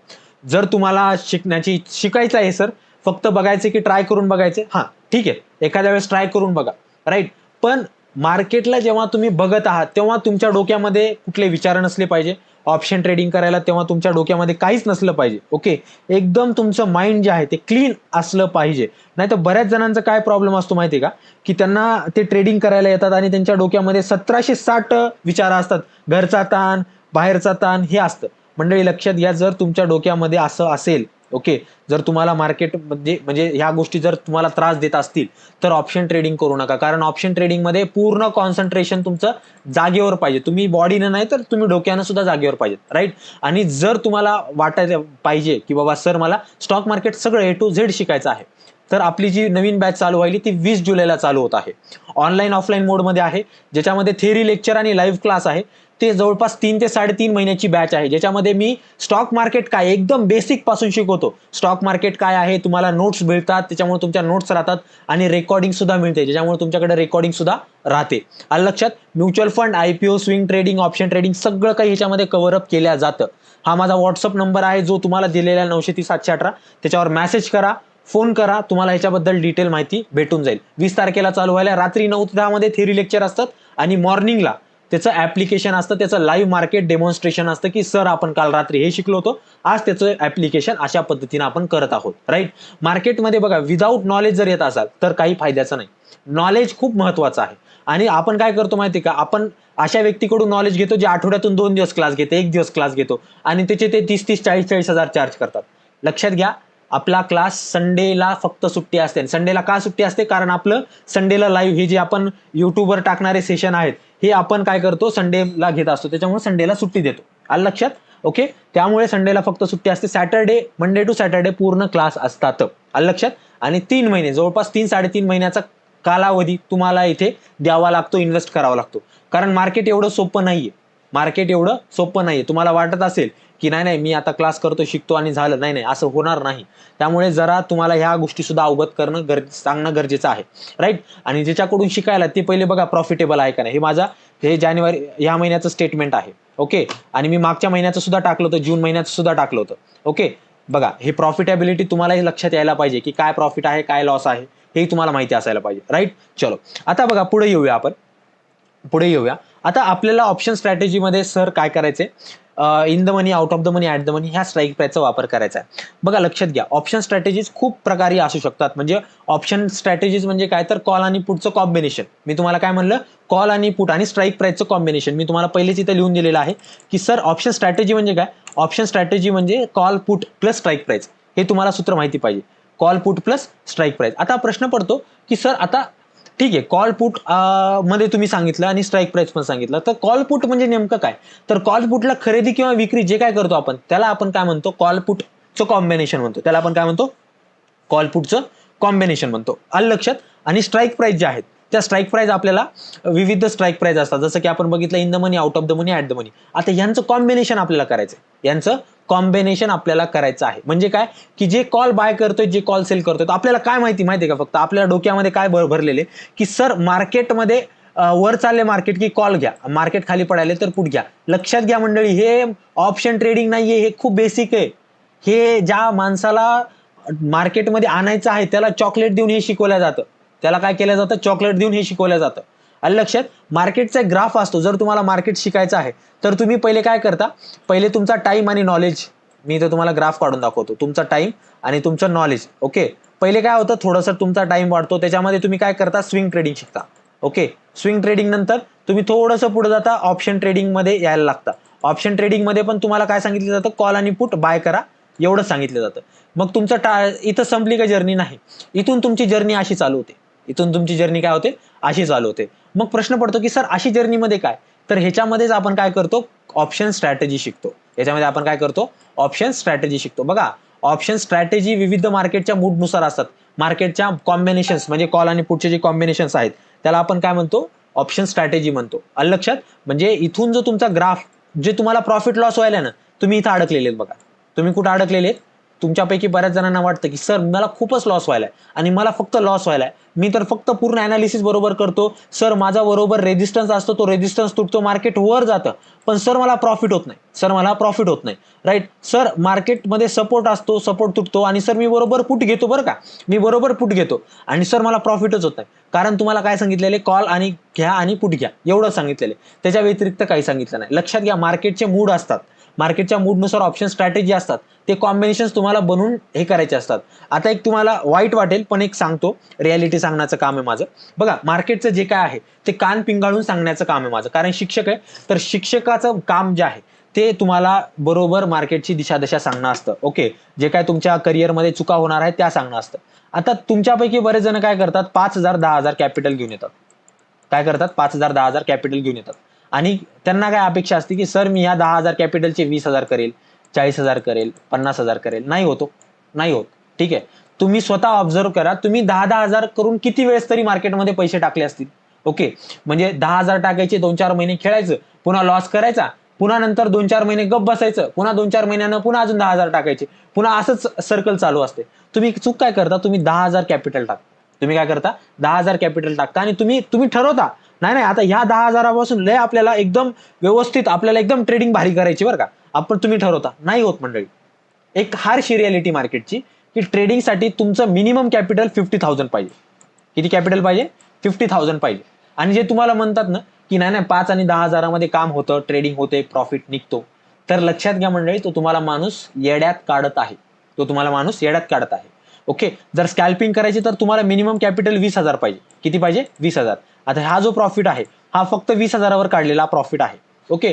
[SPEAKER 1] जर तुम्हाला शिकायचं आहे सर, फक्त बघायचे की ट्राय करून बघायचे, हा ठीक आहे, एखाद्या वेळेस ट्राय करून बघा, राईट. पण मार्केटला जेव्हा तुम्ही बघत आहात तेव्हा तुमच्या डोक्यामध्ये कुठले विचार नसले पाहिजे. ऑप्शन ट्रेडिंग करायला तेव्हा तुमच्या डोक्यामध्ये काहीच नसलं पाहिजे. ओके, एकदम तुमचं माइंड जे आहे ते क्लीन असलं पाहिजे. नाही तर बऱ्याच जणांचा काय प्रॉब्लेम असतो माहितीये का, की त्यांना ते ट्रेडिंग करायला येतात आणि त्यांच्या डोक्यामध्ये 1760 विचार असतात. घरचा ताण, बाहेरचा ताण हे असतं. मंडळी लक्षात घ्या, जर तुमच्या डोक्यामध्ये असं असेल, ओके, जर तुम्हाला मार्केट म्हणजे ह्या गोष्टी जर तुम्हाला त्रास देत असतील तर ऑप्शन ट्रेडिंग करू नका. कारण ऑप्शन ट्रेडिंग मध्ये पूर्ण कॉन्सन्ट्रेशन तुमचं जागेवर पाहिजे. तुम्ही बॉडीनं नाही तर तुम्ही डोक्यानं सुद्धा जागेवर पाहिजे, राईट. आणि जर तुम्हाला वाटायचं पाहिजे की बाबा सर मला स्टॉक मार्केट सगळं A to Z शिकायचं आहे, तर आपली जी नवीन बॅच चालू व्हायली ती 20 जुलैला चालू होत आहे. ऑनलाईन ऑफलाईन मोडमध्ये आहे, ज्याच्यामध्ये थेअरी लेक्चर आणि लाईव्ह क्लास आहे. ते जवळपास 3 ते 3.5 महिन्याची बॅच आहे, ज्याच्यामध्ये मी स्टॉक मार्केट काय एकदम बेसिक पासून शिकवतो. स्टॉक मार्केट काय आहे, तुम्हाला नोट्स मिळतात, त्याच्यामुळे तुमच्या नोट्स राहतात, आणि रेकॉर्डिंग सुद्धा मिळते, ज्याच्यामुळे तुमच्याकडे रेकॉर्डिंग सुद्धा राहते. आलं लक्षात. Mutual fund, IPO, swing trading, option trading सगळं काही ह्याच्यामध्ये कव्हर अप केल्या जातं. हा माझा व्हॉट्सअप नंबर आहे, जो तुम्हाला दिलेला 930-718, त्याच्यावर मेसेज करा, फोन करा, तुम्हाला ह्याच्याबद्दल डिटेल माहिती भेटून जाईल. 20 तारखेला चालू व्हायला रात्री 9 ते 10 मध्ये थेअरी लेक्चर असतात, आणि मॉर्निंगला त्याचं ऍप्लिकेशन असतं, त्याचं लाईव्ह मार्केट डेमॉन्स्ट्रेशन असतं की सर आपण काल रात्री हे शिकलो होतो, आज त्याचं ऍप्लिकेशन अशा पद्धतीने आपण करत आहोत, राईट. मार्केटमध्ये बघा, विदाऊट नॉलेज जर येत असाल तर काही फायद्याचं नाही. नॉलेज खूप महत्वाचं आहे. आणि आपण काय करतो माहिती का, आपण अशा व्यक्तीकडून नॉलेज घेतो जे आठवड्यातून 2 दिवस क्लास घेते, 1 दिवस क्लास घेतो, आणि त्याचे ते 30-30, 40-40 हजार चार्ज करतात. लक्षात घ्या, आपला क्लास संडेला फक्त सुट्टी असते. संडेला का सुट्टी असते, कारण आपलं संडेला लाईव्ह हे जे आपण युट्यूबवर टाकणारे सेशन आहेत हे आपण काय करतो, संडेला घेत असतो, त्याच्यामुळे संडेला सुट्टी देतो. आलं लक्षात. ओके, त्यामुळे संडेला फक्त सुट्टी असते. मंडे टू सॅटर्डे पूर्ण क्लास असतात. आलं लक्षात. आणि 3 महिने, जवळपास 3-3.5 महिन्याचा कालावधी तुम्हाला इथे द्यावा लागतो, इन्व्हेस्ट करावा लागतो. कारण मार्केट एवढं सोपं नाहीये. तुम्हाला वाटत असेल की नाही मी आता क्लास करतो, शिकतो आणि झालं, नाही असं होणार नाही. त्यामुळे जरा तुम्हाला ह्या गोष्टी सुद्धा अवगत करणं सांगणं गरजेचं आहे, राईट. आणि ज्याच्याकडून शिकायला ते पहिले बघा प्रॉफिटेबल आहे का नाही. हे जानेवारी ह्या महिन्याचं स्टेटमेंट आहे, ओके. आणि मी मागच्या महिन्याचं सुद्धा टाकलं होतं, जून महिन्याचं सुद्धा टाकलं होतं, ओके. बघा, हे प्रॉफिटेबिलिटी तुम्हाला हे लक्षात यायला पाहिजे की काय प्रॉफिट आहे, काय लॉस आहे, हे तुम्हाला माहिती असायला पाहिजे, राईट. चलो, आता बघा पुढे येऊया. आता आपल्याला ऑप्शन स्ट्रॅटेजीमध्ये सर काय करायचंय, in the money, out of the money, at the money ह्या स्ट्राईक प्राईसचा वापर करायचा आहे. बघा लक्षात घ्या, ऑप्शन स्ट्रॅटेजीज खूप प्रकारे असू शकतात. म्हणजे ऑप्शन स्ट्रॅटेजीज म्हणजे काय, तर कॉल आणि पुटचं कॉम्बिनेशन. मी तुम्हाला काय म्हणलं, कॉल आणि पुट आणि स्ट्राईक प्राईसचं कॉम्बिनेशन. मी तुम्हाला पहिलेच इथे लिहून दिलेलं आहे की सर ऑप्शन स्ट्रॅटेजी म्हणजे काय, ऑप्शन स्ट्रॅटेजी म्हणजे call put plus strike price. हे तुम्हाला सूत्र माहिती पाहिजे, call put plus strike price. आता प्रश्न पडतो की सर आता ठीक आहे, कॉल पुट मध्ये तुम्ही सांगितलं आणि स्ट्राईक प्राईस पण सांगितलं, तर कॉल पुट म्हणजे नेमकं काय, तर कॉल पुटला खरेदी किंवा विक्री जे काय करतो आपण त्याला आपण काय म्हणतो, कॉल पुटचं कॉम्बिनेशन म्हणतो. त्याला आपण काय म्हणतो, कॉल पुटचं कॉम्बिनेशन म्हणतो. आलं लक्षात. आणि स्ट्राईक प्राईस जे आहेत त्या स्ट्राईक प्राईस आपल्याला विविध स्ट्राईक प्राईस असतात, जसं की आपण बघितलं in the money, out of the money, at the money. आता यांचं कॉम्बिनेशन आपल्याला करायचंय, यांचं कॉम्बिनेशन आपल्याला करायचं आहे. म्हणजे काय की जे कॉल बाय करतोय, जे कॉल सेल करतोय, आपल्याला काय माहिती आहे का, फक्त आपल्या डोक्यामध्ये काय भरलेले की सर मार्केटमध्ये वर चालले मार्केट की कॉल घ्या, मार्केट खाली पडायले तर पुट घ्या. लक्षात घ्या मंडळी, हे ऑप्शन ट्रेडिंग नाहीये, हे खूप बेसिक आहे. हे ज्या माणसाला मार्केटमध्ये आणायचं आहे त्याला चॉकलेट देऊन हे शिकवलं जातं. त्याला काय केलं जातं, चॉकलेट देऊन हे शिकवलं जातं. आलं लक्षात. मार्केटचा ग्राफ असतो. जर तुम्हाला मार्केट शिकायचं आहे तर तुम्ही पहिले काय करता, पहिले तुमचा टाइम आणि नॉलेज, मी इथं तुम्हाला ग्राफ काढून दाखवतो, तुमचा टाइम आणि तुमचं नॉलेज. ओके, पहिले काय होतं, थोडंसं तुमचा टाइम वाढतो, त्याच्यामध्ये तुम्ही काय करता, स्विंग ट्रेडिंग शिकता. ओके, स्विंग ट्रेडिंग नंतर तुम्ही थोडंसं पुढे जाता, ऑप्शन ट्रेडिंग मध्ये यायला लागता. ऑप्शन ट्रेडिंग मध्ये पण तुम्हाला काय सांगितलं जातं, कॉल आणि पुट बाय करा एवढं सांगितलं जातं. मग तुमचं इथं संपली का जर्नी, नाही, इथून तुमची जर्नी अशी चालू होते. इथून तुमची जर्नी काय होते, अशी चालू होते. मग प्रश्न पडतो की सर अशी जर्नीमध्ये काय, तर ह्याच्यामध्येच आपण काय करतो, ऑप्शन स्ट्रॅटेजी शिकतो. याच्यामध्ये आपण काय करतो, ऑप्शन स्ट्रॅटेजी शिकतो. बघा, ऑप्शन स्ट्रॅटेजी विविध मार्केटच्या मूडनुसार असतात. मार्केटच्या कॉम्बिनेशन्स म्हणजे कॉल आणि पुटचे जे कॉम्बिनेशन्स आहेत त्याला आपण काय म्हणतो, ऑप्शन स्ट्रॅटेजी म्हणतो. आलं लक्षात. म्हणजे इथून जो तुमचा ग्राफ, जे तुम्हाला प्रॉफिट लॉस व्हायला ना, तुम्ही इथं अडकलेले आहेत. बघा तुम्ही कुठं अडकलेले आहेत, तुमच्यापैकी बऱ्याच जणांना वाटतं की सर मला खूपच लॉस व्हायलाय आणि मला फक्त लॉस व्हायलाय, मी तर फक्त पूर्ण अनालिसिस बरोबर करतो सर, माझा बरोबर रेजिस्टन्स असतो, तो रेजिस्टन्स तुटतो, मार्केट वर जातं, पण सर मला प्रॉफिट होत नाही, सर मला प्रॉफिट होत नाही. राईट सर, मार्केटमध्ये सपोर्ट असतो, सपोर्ट तुटतो आणि सर मी बरोबर पुट घेतो, बरं का, मी बरोबर पुट घेतो आणि सर मला प्रॉफिटच होत नाही. कारण तुम्हाला काय सांगितलेले, कॉल आणि घ्या आणि पुट घ्या एवढं सांगितलेले, त्याच्या व्यतिरिक्त काही सांगितलं नाही. लक्षात घ्या, मार्केटचे मूड असतात, मार्केटच्या मूडनुसार ऑप्शन स्ट्रॅटेजी असतात, ते कॉम्बिनेशन तुम्हाला बनवून हे करायचे असतात. आता एक तुम्हाला वाईट वाटेल पण एक सांगतो, रियालिटी सांगण्याचं काम आहे माझं. बघा, मार्केटचं जे काय आहे ते कान पिंगाळून सांगण्याचं काम आहे माझं, कारण शिक्षक आहे. तर शिक्षकाचं काम जे आहे ते तुम्हाला बरोबर मार्केटची दिशादशा सांगणं असतं. ओके, जे काय तुमच्या करिअरमध्ये चुका होणार आहेत त्या सांगणं असतं. आता तुमच्यापैकी बरेच जण काय करतात, 5,000 10,000 कॅपिटल घेऊन येतात. काय करतात, 5,000 10,000 कॅपिटल घेऊन येतात आणि त्यांना काय अपेक्षा असते की सर मी ह्या 10,000 कॅपिटलचे 20,000 करेल, 40,000 करेल, 50,000 करेल. नाही होतो, नाही होत. ठीक आहे, तुम्ही स्वतः ऑब्झर्व करा, तुम्ही 10,000 करून किती वेळेस तरी मार्केटमध्ये पैसे टाकले असतील. ओके, म्हणजे 10,000 टाकायचे, 2-4 महिने खेळायचं, पुन्हा लॉस करायचा, पुन्हा नंतर 2-4 महिने गप बसायचं, पुन्हा 2-4 महिन्यानं पुन्हा अजून 10,000 टाकायचे, पुन्हा असंच सर्कल चालू असते. तुम्ही चूक काय करता, तुम्ही 10,000 कॅपिटल टाकता. तुम्ही काय करता, 10,000 कॅपिटल टाकता आणि तुम्ही ठरवता, नाही नाही आता ह्या 10,000पासून लय आपल्याला एकदम व्यवस्थित, आपल्याला एकदम ट्रेडिंग भारी करायची बरं का, आपण तुम्ही ठरवता. नाही होत मंडळी. एक हार्श रियालिटी मार्केटची की ट्रेडिंगसाठी तुमचं मिनिमम कॅपिटल 50,000 पाहिजे. किती कॅपिटल पाहिजे, 50,000 पाहिजे. आणि जे तुम्हाला म्हणतात ना की नाही नाही 5 आणि 10,000मध्ये काम होतं, ट्रेडिंग होते, प्रॉफिट निघतो, तर लक्षात घ्या मंडळी, तो तुम्हाला माणूस येड्यात काढत आहे. तो तुम्हाला माणूस येड्यात काढत आहे. ओके, जर स्कॅल्पिंग करायची तर तुम्हाला मिनिमम कॅपिटल 20,000 पाहिजे. किती पाहिजे, 20,000. आता हा जो प्रॉफिट आहे हा फक्त 20,000वर काढलेला प्रॉफिट आहे. ओके,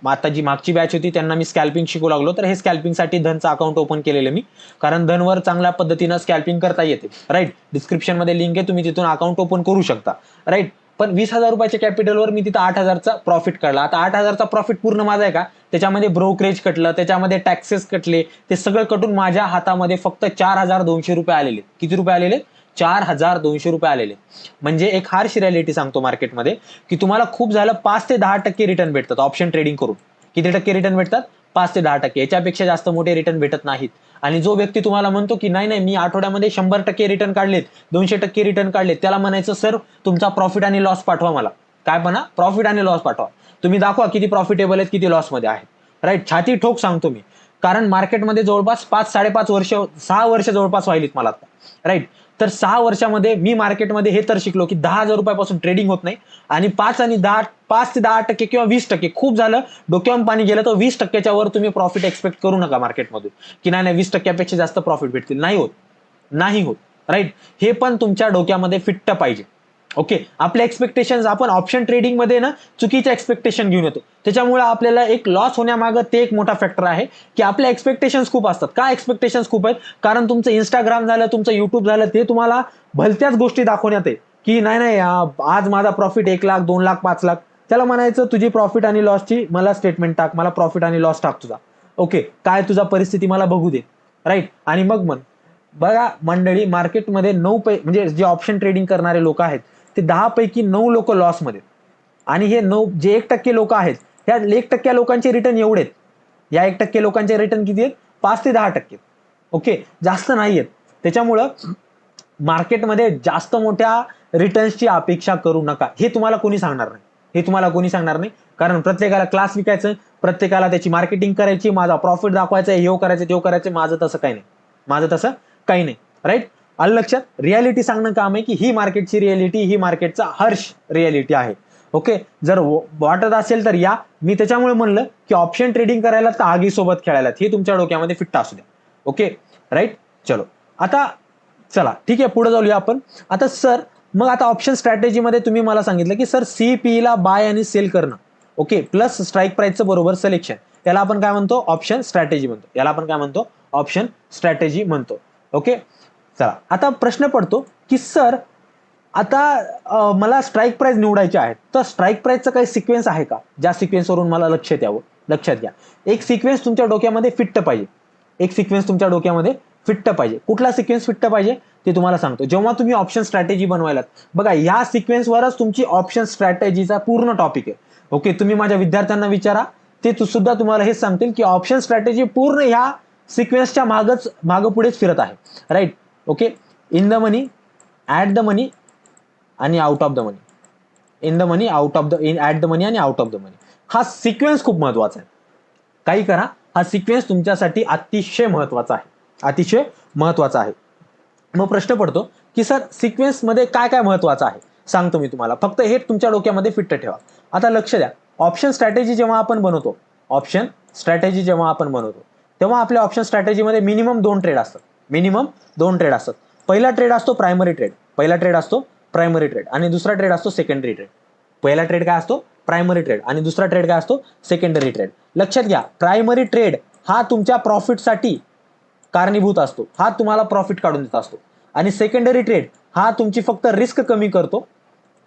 [SPEAKER 1] आता जी मागची बॅच होती त्यांना मी स्कॅल्पिंग शिकू लागलो, तर हे स्कॅल्पिंगसाठी धनचं अकाउंट ओपन केलेलं मी, कारण धनवर चांगल्या पद्धतीनं स्कॅल्पिंग करता येते. राईट, डिस्क्रिप्शन मध्ये लिंक आहे, तुम्ही तिथून अकाउंट ओपन करू शकता. राईट, पण 20,000 रुपयाच्या कॅपिटलवर मी तिथं 8,000चा प्रॉफिट काढला. आता 8,000चा प्रॉफिट पूर्ण माझा आहे का, त्याच्यामध्ये ब्रोकरेज कटलं, त्याच्यामध्ये टॅक्सेस कटले, ते सगळं कटून माझ्या हातामध्ये फक्त 4,200 रुपये आलेले. किती रुपये आलेले, 4,200 रुपये आलेले. म्हणजे एक हार्श रियालिटी सांगतो मार्केटमध्ये की तुम्हाला खूप झालं 5 ते 10% रिटर्न भेटतात ऑप्शन ट्रेडिंग करून. किती टक्के रिटर्न भेटतात, 5 ते 10%. याच्यापेक्षा जास्त मोठे रिटर्न भेटत नाहीत. आणि जो व्यक्ती तुम्हाला म्हणतो की नाही नाही मी आठवड्यामध्ये 100% रिटर्न काढलेत, 200% रिटर्न काढलेत, त्याला म्हणायचं सर तुमचा प्रॉफिट आणि लॉस पाठवा मला. काय म्हणा, प्रॉफिट आणि लॉस पाठवा. तुम्ही दाखवा किती प्रॉफिटेबल आहेत, किती लॉस मध्ये आहेत. राईट, छाती ठोक सांगतो मी. कारण मार्केटमध्ये जवळपास 5-5.5 वर्ष 6 वर्ष जवळपास व्हायलीत मला आता, राईट. तर 6 वर्षामध्ये मी मार्केटमध्ये हे तर शिकलो की 10,000 रुपयापासून ट्रेडिंग होत नाही, आणि 5 ते 10% किंवा 20% खूप झालं, डोक्यावर पाणी गेलं तर 20%च्या वर तुम्ही प्रॉफिट एक्सपेक्ट करू नका मार्केटमधून, की नाही 20%पेक्षा जास्त प्रॉफिट भेटतील. नाही होत, नाही होत, राईट. हे पण तुमच्या डोक्यामध्ये फिट्ट पाहिजे. ओके, आपल्या एक्सपेक्टेशन, आपण ऑप्शन ट्रेडिंग मध्ये ना चुकीच्या एक्सपेक्टेशन घेऊन येतो, त्याच्यामुळे आपल्याला एक लॉस होण्यामागं ते एक मोठा फॅक्टर आहे की आपल्या एक्सपेक्टेशन्स खूप असतात. का एक्सपेक्टेशन्स खूप आहेत? कारण तुमचं इंस्टाग्राम झालं, तुमचं युट्यूब झालं, ते तुम्हाला भलत्याच गोष्टी दाखवण्यात आहे की नाही नाही आज माझा प्रॉफिट 1 लाख, 2 लाख, 5 लाख. त्याला म्हणायचं तुझी प्रॉफिट आणि लॉसची मला स्टेटमेंट टाक, मला प्रॉफिट आणि लॉस टाक तुझा. ओके, काय तुझा परिस्थिती मला बघू दे, राईट. आणि मग बघा मंडळी, मार्केटमध्ये म्हणजे जे ऑप्शन ट्रेडिंग करणारे लोक आहेत ते 10 पैकी 9 लोक लॉसमध्ये, आणि हे 9 जे 1% लोक आहेत, ह्या 1% लोकांचे रिटर्न एवढे आहेत. या 1% लोकांचे रिटर्न किती आहेत? 5 ते 10%. ओके, जास्त नाही आहेत. त्याच्यामुळं मार्केटमध्ये जास्त मोठ्या रिटर्न्सची अपेक्षा करू नका. हे तुम्हाला कोणी सांगणार नाही, हे तुम्हाला कोणी सांगणार नाही. कारण प्रत्येकाला क्लास विकायचं, प्रत्येकाला त्याची मार्केटिंग करायची, माझा प्रॉफिट दाखवायचा, हे करायचं ते करायचं. माझं तसं काही नाही, माझं तसं काही नाही, राईट. आलं लक्षात? रियालिटी सांगणं काम आहे की ही मार्केटची रियालिटी, ही मार्केटचा हर्ष रियालिटी आहे. ओके, जर वाटत असेल तर या, मी त्याच्यामुळे म्हणलं की ऑप्शन ट्रेडिंग करायला तर आगीसोबत खेळायला, हे तुमच्या डोक्यामध्ये फिट्ट असू द्या. Okay, right. चलो आता चला ठीक आहे, पुढे जाऊया आपण. आता सर, मग आता ऑप्शन स्ट्रॅटेजीमध्ये तुम्ही मला सांगितलं की सर सीपीईला बाय आणि सेल करणं, ओके, प्लस स्ट्राईक प्राइसचं बरोबर सिलेक्शन, याला आपण काय म्हणतो? ऑप्शन स्ट्रॅटेजी म्हणतो. याला आपण काय म्हणतो? ऑप्शन स्ट्रॅटेजी म्हणतो. ओके, चला आता प्रश्न पडतो की सर आता मला स्ट्राईक प्राइस निवडायचे आहेत, तर स्ट्राईक प्राइसचा काही सिक्वेन्स आहे का, ज्या सिक्वेन्सवरून मला लक्षात यावं? लक्षात घ्या, एक सिक्वेन्स तुमच्या डोक्यामध्ये फिट्ट पाहिजे, एक सिक्वेन्स तुमच्या डोक्यामध्ये फिट्ट पाहिजे. कुठला सिक्वेन्स फिट्ट पाहिजे ते तुम्हाला सांगतो. जेव्हा तुम्ही ऑप्शन स्ट्रॅटेजी बनवायलात, बघा या सिक्वेन्सवरच तुमची ऑप्शन स्ट्रॅटेजीचा पूर्ण टॉपिक आहे. ओके, तुम्ही माझ्या विद्यार्थ्यांना विचारा, ते सुद्धा तुम्हाला हेच सांगतील की ऑप्शन स्ट्रॅटेजी पूर्ण ह्या सिक्वेन्सच्या मागं पुढेच फिरत आहे, right. Okay, in the money, at the money आणि out of the money. In the money, out of the, at the money आणि आउट ऑफ द मनी. हा सिक्वेन्स खूप महत्वाचा आहे. काही करा, हा सिक्वेन्स तुमच्यासाठी अतिशय महत्वाचा आहे, अतिशय महत्वाचा आहे. मग प्रश्न पडतो की सर सिक्वेन्स मध्ये काय काय महत्वाचं आहे, सांगतो मी तुम्हाला, फक्त हे तुमच्या डोक्यामध्ये फिट्ट ठेवा. आता लक्ष द्या, ऑप्शन स्ट्रॅटेजी जेव्हा आपण बनवतो, ऑप्शन स्ट्रॅटेजी जेव्हा आपण बनवतो, तेव्हा आपल्या ऑप्शन स्ट्रॅटेजीमध्ये मिनिमम 2 ट्रेड असतात, मिनिमम 2 ट्रेड असतात. पहिला ट्रेड असतो प्रायमरी ट्रेड, पहिला ट्रेड असतो प्रायमरी ट्रेड, आणि दुसरा ट्रेड असतो सेकंडरी ट्रेड. पहिला ट्रेड काय असतो? प्रायमरी ट्रेड, आणि दुसरा ट्रेड काय असतो? Secondary trade. लक्षात घ्या, प्रायमरी ट्रेड हा तुमच्या प्रॉफिटसाठी कारणीभूत असतो, हा तुम्हाला प्रॉफिट काढून देत असतो. आणि सेकंडरी ट्रेड हा तुमची फक्त रिस्क कमी करतो,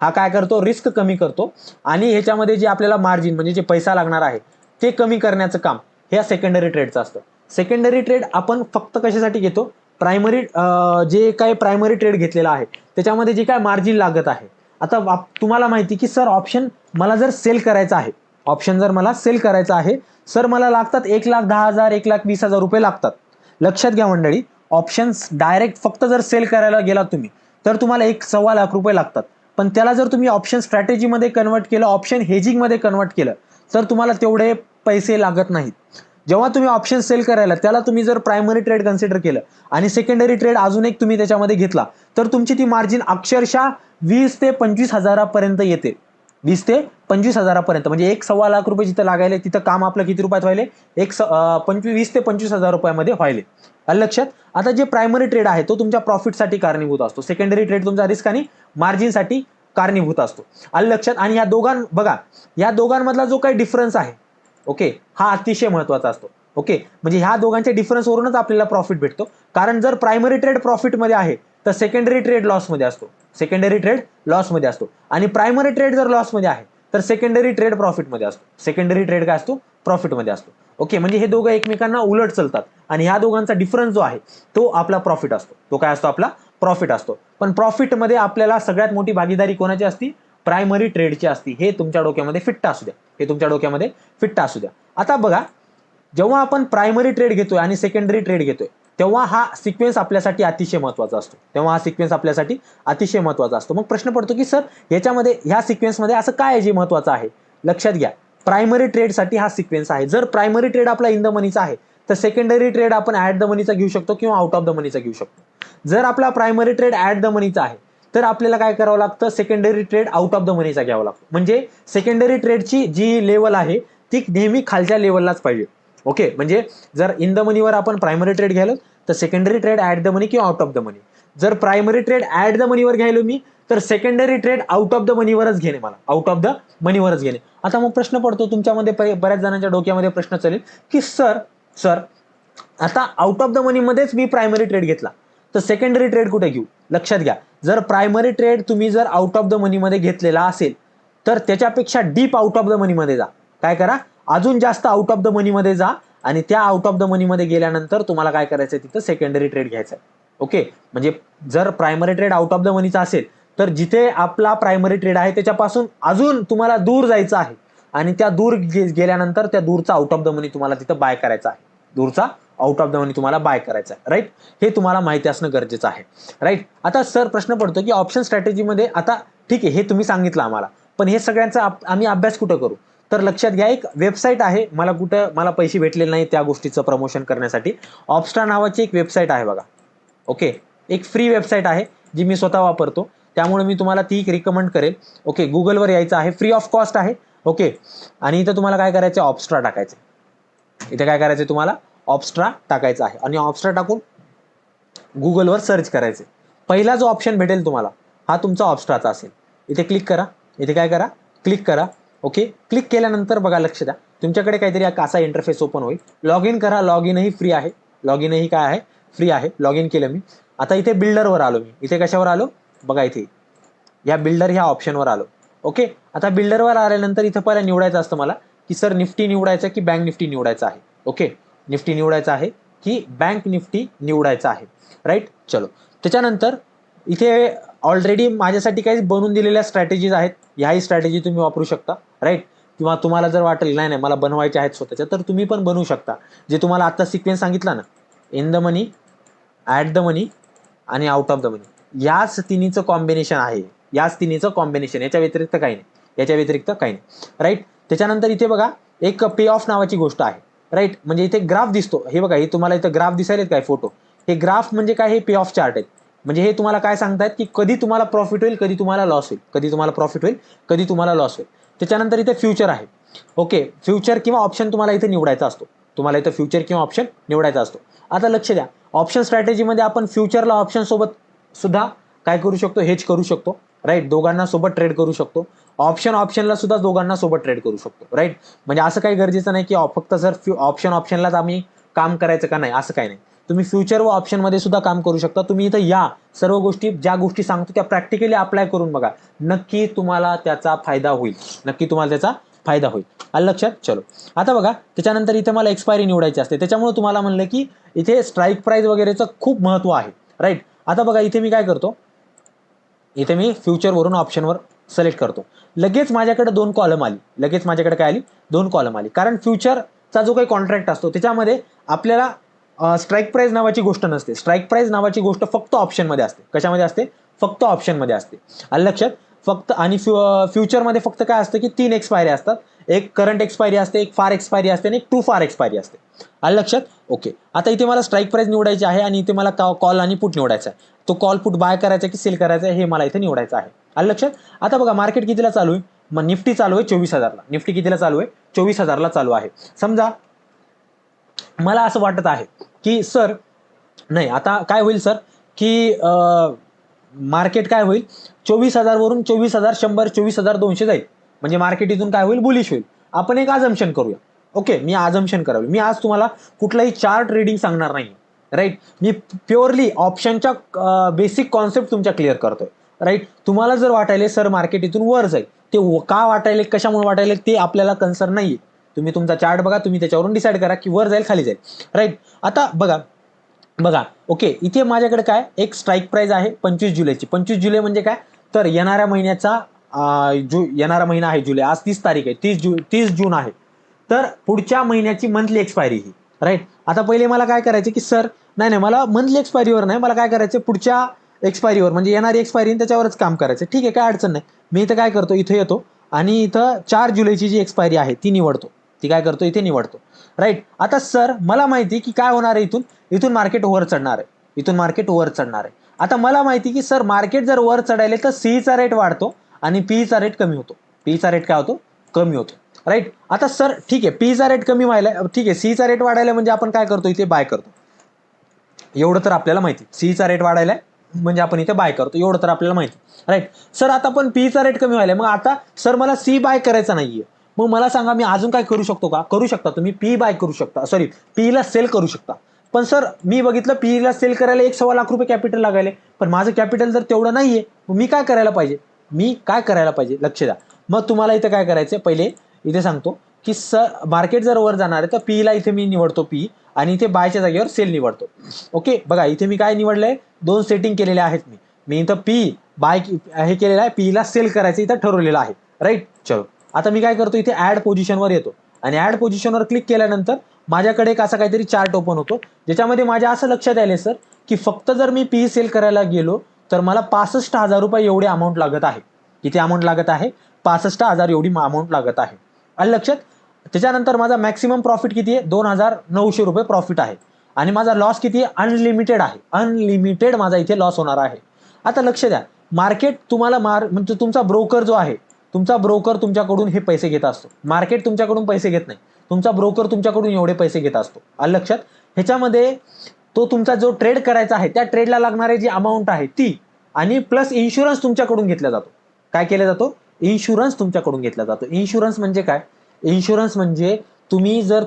[SPEAKER 1] हा काय करतो? रिस्क कमी करतो, आणि ह्याच्यामध्ये जे आपल्याला मार्जिन म्हणजे जे पैसा लागणार आहे ते कमी करण्याचं काम ह्या सेकंडरी ट्रेडचं असतं. सेकंडरी ट्रेड आपण फक्त कशासाठी घेतो? प्रायमरी, जे काय प्रायमरी ट्रेड घेतलेला आहे त्याच्यामध्ये जे काय मार्जिन लागत आहे. आता तुम्हाला माहिती की सर ऑप्शन मला जर सेल करायचं आहे, ऑप्शन जर मला सेल करायचं आहे सर, मला लागतात 1,10,000, 1,20,000 रुपये लागतात. लक्षात घ्या मंडळी, ऑप्शन्स डायरेक्ट फक्त जर सेल करायला गेलात तुम्ही तर तुम्हाला 1.25 लाख रुपये लागतात. पण त्याला जर तुम्ही ऑप्शन स्ट्रॅटेजीमध्ये कन्वर्ट केलं, ऑप्शन हेजिंगमध्ये कन्वर्ट केलं, तर तुम्हाला तेवढे पैसे लागत नाहीत. जेव्हा तुम्ही ऑप्शन सेल करायला त्याला तुम्ही जर प्रायमरी ट्रेड कन्सिडर केलं आणि सेकंडरी ट्रेड अजून एक तुम्ही त्याच्यामध्ये घेतला, तर तुमची ती मार्जिन अक्षरशः 20 ते 25 हजारापर्यंत येते. 20 ते 25 हजारापर्यंत, म्हणजे 1.25 लाख रुपये जिथं लागायले तिथं काम आपलं किती रुपयात व्हायले? 20 ते 25 हजार रुपयामध्ये व्हायले. लक्षात. आता जे प्रायमरी ट्रेड आहे तो तुमच्या प्रॉफिटसाठी कारणीभूत असतो, सेकंडरी ट्रेड तुमचा रिस्क आणि मार्जिनसाठी कारणीभूत असतो. लक्षात. आणि या बघा, या दोघांमधला जो काही डिफरन्स आहे, ओके, हा अतिशय महत्वाचा असतो. ओके, म्हणजे ह्या दोघांच्या डिफरन्सवरूनच आपल्याला प्रॉफिट भेटतो. कारण जर प्रायमरी ट्रेड प्रॉफिटमध्ये आहे तर सेकंडरी ट्रेड लॉसमध्ये असतो, सेकंडरी ट्रेड लॉसमध्ये असतो. आणि प्रायमरी ट्रेड जर लॉसमध्ये आहे तर सेकंडरी ट्रेड प्रॉफिटमध्ये असतो, सेकंडरी ट्रेड काय असतो? प्रॉफिटमध्ये असतो. ओके, म्हणजे हे दोघं एकमेकांना उलट चालतात आणि ह्या दोघांचा डिफरन्स जो आहे तो आपला प्रॉफिट असतो. तो काय असतो? आपला प्रॉफिट असतो. पण प्रॉफिटमध्ये आपल्याला सगळ्यात मोठी भागीदारी कोणाची असती? प्रायमरी ट्रेडची असती. हे तुमच्या डोक्यामध्ये फिट्ट असू द्या, हे तुमच्या डोक्यामध्ये फिट्ट असू द्या. आता बघा, जेव्हा आपण प्रायमरी ट्रेड घेतोय आणि सेकंडरी ट्रेड घेतोय तेव्हा हा सिक्वेन्स आपल्यासाठी अतिशय महत्वाचा असतो, तेव्हा हा सिक्वेन्स आपल्यासाठी अतिशय महत्वाचा असतो. मग प्रश्न पडतो की सर याच्यामध्ये, ह्या सिक्वेन्समध्ये असं काय आहे जे महत्वाचं आहे? लक्षात घ्या, प्रायमरी ट्रेडसाठी हा सिक्वेन्स आहे. जर प्रायमरी ट्रेड आपला इन द मनीचा आहे तर सेकंडरी ट्रेड आपण ऍट द मनीचा घेऊ शकतो किंवा आउट ऑफ द मनीचा घेऊ शकतो. जर आपला प्रायमरी ट्रेड ऍट द मनीचा आहे तर आपल्याला काय करावं लागतं, secondary trade out of the मनीचा घ्यावा लागतो. म्हणजे सेकंडरी ट्रेडची जी लेवल आहे ती नेहमी खालच्या लेवललाच पाहिजे. ओके, म्हणजे जर इन द मनीवर आपण प्रायमरी ट्रेड घ्यायलो तर सेकंडरी ट्रेड ऍट द मनी किंवा आउट ऑफ द मनी. जर प्रायमरी ट्रेड ऍट द मनीवर घ्यायलो मी तर secondary trade out of the मनीवरच घेणे, मला आउट ऑफ द मनीवरच घेणे. आता मग प्रश्न पडतो तुमच्यामध्ये, बऱ्याच जणांच्या डोक्यामध्ये प्रश्न चालेल की सर आता आउट ऑफ द मनी मध्येच मी प्रायमरी ट्रेड घेतला तर सेकंडरी ट्रेड कुठे घेऊ. लक्षात घ्या, जर प्रायमरी ट्रेड तुम्ही जर आउट ऑफ द मनी मध्ये घेतलेला असेल तर त्याच्यापेक्षा डीप आउट ऑफ द मनी मध्ये जा. काय करा, अजून जास्त आउट ऑफ द मनी मध्ये जा आणि त्या आउट ऑफ द मनी मध्ये गेल्यानंतर तुम्हाला काय करायचं, तिथं सेकंडरी ट्रेड घ्यायचं आहे. ओके, म्हणजे जर primary trade out of the मनीचा असेल तर जिथे आपला प्रायमरी ट्रेड आहे त्याच्यापासून अजून तुम्हाला दूर जायचं आहे आणि त्या दूर गेल्यानंतर त्या दूरचा आउट ऑफ द मनी तुम्हाला तिथं बाय करायचा आहे. दूरचा आउट ऑफ द मनी तुम्हाला बाय करायचा आहे. राईट, हे तुम्हाला माहिती असणं गरजेचं आहे. राईट, आता सर प्रश्न पडतो की ऑप्शन स्ट्रॅटेजीमध्ये आता ठीक आहे हे तुम्ही सांगितलं आम्हाला, पण हे सगळ्यांचा आम्ही अभ्यास कुठं करू. तर लक्षात घ्या, एक वेबसाईट आहे, मला पैसे भेटलेले नाही त्या गोष्टीचं प्रमोशन करण्यासाठी. ऑप्स्ट्रा नावाची एक वेबसाईट आहे बघा. ओके, एक फ्री वेबसाईट आहे जी मी स्वतः वापरतो, त्यामुळे मी तुम्हाला ती एक रिकमेंड करेल. ओके, गुगलवर यायचं आहे, फ्री ऑफ कॉस्ट आहे. ओके, आणि इथं तुम्हाला काय करायचं, ऑप्स्ट्रा टाकायचं. इथे काय करायचं, तुम्हाला ऑप्स्ट्रा टाकायचं आहे आणि ऑप्स्ट्रा टाकून गुगलवर सर्च करायचे. पहिला जो ऑप्शन भेटेल तुम्हाला हा तुमचा ऑप्स्ट्राचा असेल. इथे क्लिक करा, इथे काय करा, क्लिक करा. ओके, क्लिक केल्यानंतर बघा, लक्ष द्या, तुमच्याकडे काहीतरी असा इंटरफेस ओपन होईल. लॉग इन करा, लॉग इनही फ्री आहे, लॉग इनही काय आहे, फ्री आहे. लॉग इन केलं मी. आता इथे बिल्डरवर आलो मी. इथे कशावर आलो बघा, इथे या बिल्डर ह्या ऑप्शनवर आलो. ओके, आता बिल्डरवर आल्यानंतर इथं पहिला निवडायचं असतं मला की सर निफ्टी निवडायचं की बँक निफ्टी निवडायचं आहे. ओके, निफ्टी निवडायचं आहे की बँक निफ्टी निवडायचं आहे. राईट, चलो. त्याच्यानंतर इथे ऑलरेडी माझ्यासाठी काही बनवून दिलेल्या स्ट्रॅटेजीज आहेत, ह्याही स्ट्रॅटेजी तुम्ही वापरू शकता. राईट, किंवा तुम्हाला जर वाटेल नाही मला बनवायचे आहेत स्वतःच्या, तर तुम्ही पण बनवू शकता. जे तुम्हाला आता सिक्वेन्स सांगितला ना, in the money, at the money आणि आउट ऑफ द मनी, याच तिन्हीचं कॉम्बिनेशन आहे. याच तिन्हीचं कॉम्बिनेशन, याच्या व्यतिरिक्त काही नाही, याच्या व्यतिरिक्त काही नाही. राईट, त्याच्यानंतर इथे बघा एक पे ऑफ नावाची गोष्ट आहे. राईट, म्हणजे इथे ग्राफ दिसतो, हे बघा, हे तुम्हाला इथं ग्राफ दिसायलेत काय फोटो, हे ग्राफ म्हणजे काय, हे पे ऑफ चार्ट आहेत. म्हणजे हे तुम्हाला काय सांगतायत की कधी तुम्हाला प्रॉफिट होईल, कधी तुम्हाला लॉस होईल, कधी तुम्हाला प्रॉफिट होईल, कधी तुम्हाला लॉस होईल. त्याच्यानंतर इथे फ्युचर आहे. ओके, फ्युचर किंवा ऑप्शन तुम्हाला इथे निवडायचा असतो. तुम्हाला इथं फ्युचर किंवा ऑप्शन निवडायचा असतो. आता लक्ष द्या, ऑप्शन स्ट्रॅटेजीमध्ये आपण फ्युचरला ऑप्शन सोबत सुद्धा काय करू शकतो, हेज करू शकतो. राईट, दोघांना सोबत ट्रेड करू शकतो. ऑप्शनला सुद्धा दोघांना सोबत ट्रेड करू शकतो. राईट, म्हणजे असं काही गरजेचं नाही की फक्त जर ऑप्शनलाच आम्ही काम करायचं का, नाही असं काही नाही. तुम्ही फ्युचर व ऑप्शन मध्ये सुद्धा काम करू शकता. तुम्ही इथं या सर्व गोष्टी, ज्या गोष्टी सांगतो त्या प्रॅक्टिकली अप्लाय करून बघा, नक्की तुम्हाला त्याचा फायदा होईल, नक्की तुम्हाला त्याचा फायदा होईल. आलं लक्षात. चलो, आता बघा, त्याच्यानंतर इथे मला एक्सपायरी निवडायची असते, त्याच्यामुळे तुम्हाला म्हणलं की इथे स्ट्राईक प्राइस वगैरेचं खूप महत्व आहे. राईट, आता बघा, इथे मी काय करतो, इथे मी फ्युचरवरून ऑप्शनवर सिलेक्ट करतो. लगेच माझ्याकडे 2 कॉलम आली, लगेच माझ्याकडे काय आली, 2 कॉलम आली. कारण फ्युचरचा जो काही कॉन्ट्रॅक्ट असतो त्याच्यामध्ये आपल्याला स्ट्राईक प्राइस नावाची गोष्ट नसते. स्ट्राईक प्राइस नावाची गोष्ट फक्त ऑप्शनमध्ये असते. कशामध्ये असते, फक्त ऑप्शनमध्ये असते. आलं लक्षात. फक्त आणि फ्युचरमध्ये फक्त काय असतं की 3 एक्सपायरी असतात. एक करंट एक्सपायरी असते, एक फार एक्सपायरी असते आणि एक टू फार एक्सपायरी असते. आलं लक्षात. ओके, आता इथे मला स्ट्राईक प्राइस निवडायची आहे आणि इथे मला कॉल आणि पुट निवडायचा आहे. तो कॉल पुट बाय करायचा की सेल करायचा आहे हे मला इथे निवडायचं आहे. आलं लक्षात. आता बघा, मार्केट कितीला चालू आहे, मग निफ्टी चालू आहे 24,000ला. निफ्टी कितीला चालू आहे, 24,000ला चालू आहे. समजा मला असं वाटत आहे की सर नाही, आता काय होईल सर की मार्केट काय होईल, 24,000 वरून 24,100, 24,200 जाईल. म्हणजे मार्केट इथून काय होईल, बुलिश होईल. आपण एक अझम्पशन करूया. ओके, मी अझम्पशन करावं. मी आज तुम्हाला कुठलाही चार्ट रीडिंग सांगणार नाही. राईट, मी प्युअरली ऑप्शनच्या बेसिक कॉन्सेप्ट तुमच्या क्लिअर करतोय. राईट, तुम्हाला जर वाटायले सर मार्केट इथून वर जाईल, ते का वाटायले, कशामुळे वाटायले ते आपल्याला कन्सर्न नाहीये. तुम्ही तुमचा चार्ट बघा, तुम्ही त्याच्यावरून डिसाईड करा की वर जाईल खाली जाईल. राईट, आता बघा ओके, इथे माझ्याकडे काय एक स्ट्राईक प्राइस आहे 25 जुलैची. 25 जुलै म्हणजे काय, तर येणाऱ्या महिन्याचा येणारा महिना आहे जुलै. आज 30 तारीख आहे, 30 जून आहे. तर पुढच्या महिन्याची मंथली एक्सपायरी ही. राईट, आता पहिले मला काय करायचे की सर नाही मला मंथली एक्सपायरीवर नाही, मला काय करायचं पुढच्या एक्सपायरीवर, म्हणजे येणारी एक्सपायरी त्याच्यावरच काम करायचं. ठीक आहे, काय अडचण नाही. मी इथं काय करतो, इथे येतो आणि इथं 4 जुलैची जी एक्सपायरी आहे ती निवडतो. ती काय करतो इथे निवडतो, राईट. आता सर मला माहिती की काय होणार आहे, इथून मार्केट वर चढणार आहे, इथून मार्केट वर चढणार आहे. आता मला माहिती की सर मार्केट जर वर चढायले तर सीचा रेट वाढतो आणि पीचा रेट कमी होतो. पीचा रेट काय होतो, कमी होतो, राईट. आता सर ठीक आहे, पीचा रेट कमी व्हायला, ठीक आहे, सीचा रेट वाढायला म्हणजे आपण काय करतो इथे बाय करतो, एवढं तर आपल्याला माहिती. सीचा रेट वाढायला म्हणजे आपण इथे बाय करतो, एवढं तर आपल्याला माहिती, राईट. सर आता पण पीचा रेट कमी व्हायला, मग आता सर मला सी बाय करायचा नाहीये, मग मला सांगा मी अजून काय करू शकतो का? करू शकता तुम्ही, पी बाय करू शकता, सॉरी पीला सेल करू शकता. पण सर मी बघितलं पीला सेल करायला 1.25 लाख कॅपिटल लागायले, पण माझं कॅपिटल तर तेवढं नाहीये, मग मी काय करायला पाहिजे, लक्ष द्या. मग तुम्हाला इथे काय करायचं, पहिले इथे सांगतो की सर मार्केट जर वर जाणार आहे तर पीला इथे मी निवडतो पी, आणि इथे बायच्या जागेवर सेल निवडतो. ओके, बघा इथे मी काय निवडलंय, 2 सेटिंग केलेले आहेत मी इथं पी बाय हे केलेलं आहे, पीला सेल करायचं इथं ठरवलेलं आहे, राईट. चलो आता मी काय करतो, इथे ऍड पोझिशनवर येतो आणि ऍड पोझिशनवर क्लिक केल्यानंतर माझ्याकडे एक असा काहीतरी चार्ट ओपन होतो, ज्याच्यामध्ये माझ्या असं लक्षात आले सर की फक्त जर मी पी सेल करायला गेलो तर मला 65,000 रुपये एवढे अमाऊंट लागत आहे. किती अमाऊंट लागत आहे, 65,000 एवढी अमाऊंट लागत आहे, आलं लक्षात. त्याच्यानंतर माझा मॅक्सिमम प्रॉफिट किती आहे, 2,900 रुपये प्रॉफिट आहे, आणि माझा लॉस किती आहे, अनलिमिटेड आहे, अनलिमिटेड माझा इथे लॉस होणार आहे. आता लक्ष द्या, मार्केट तुम्हाला म्हणजे तुमचा ब्रोकर जो आहे, तुमचा ब्रोकर तुमच्याकडून हे पैसे घेत असतो, मार्केट तुमच्याकडून पैसे घेत नाही, तुमचा ब्रोकर तुमच्याकडून एवढे पैसे घेत असतो, आलं लक्षात. ह्याच्यामध्ये तो तुमचा जो ट्रेड करायचा आहे त्या ट्रेडला लागणारी जी अमाऊंट आहे ती, आणि प्लस इन्शुरन्स तुमच्याकडून घेतला जातो. काय केला जातो, इन्शुरन्स तुमच्याकडून घेतला जातो. इन्शुरन्स म्हणजे काय, इन्शुरन्स म्हणजे तुम्ही जर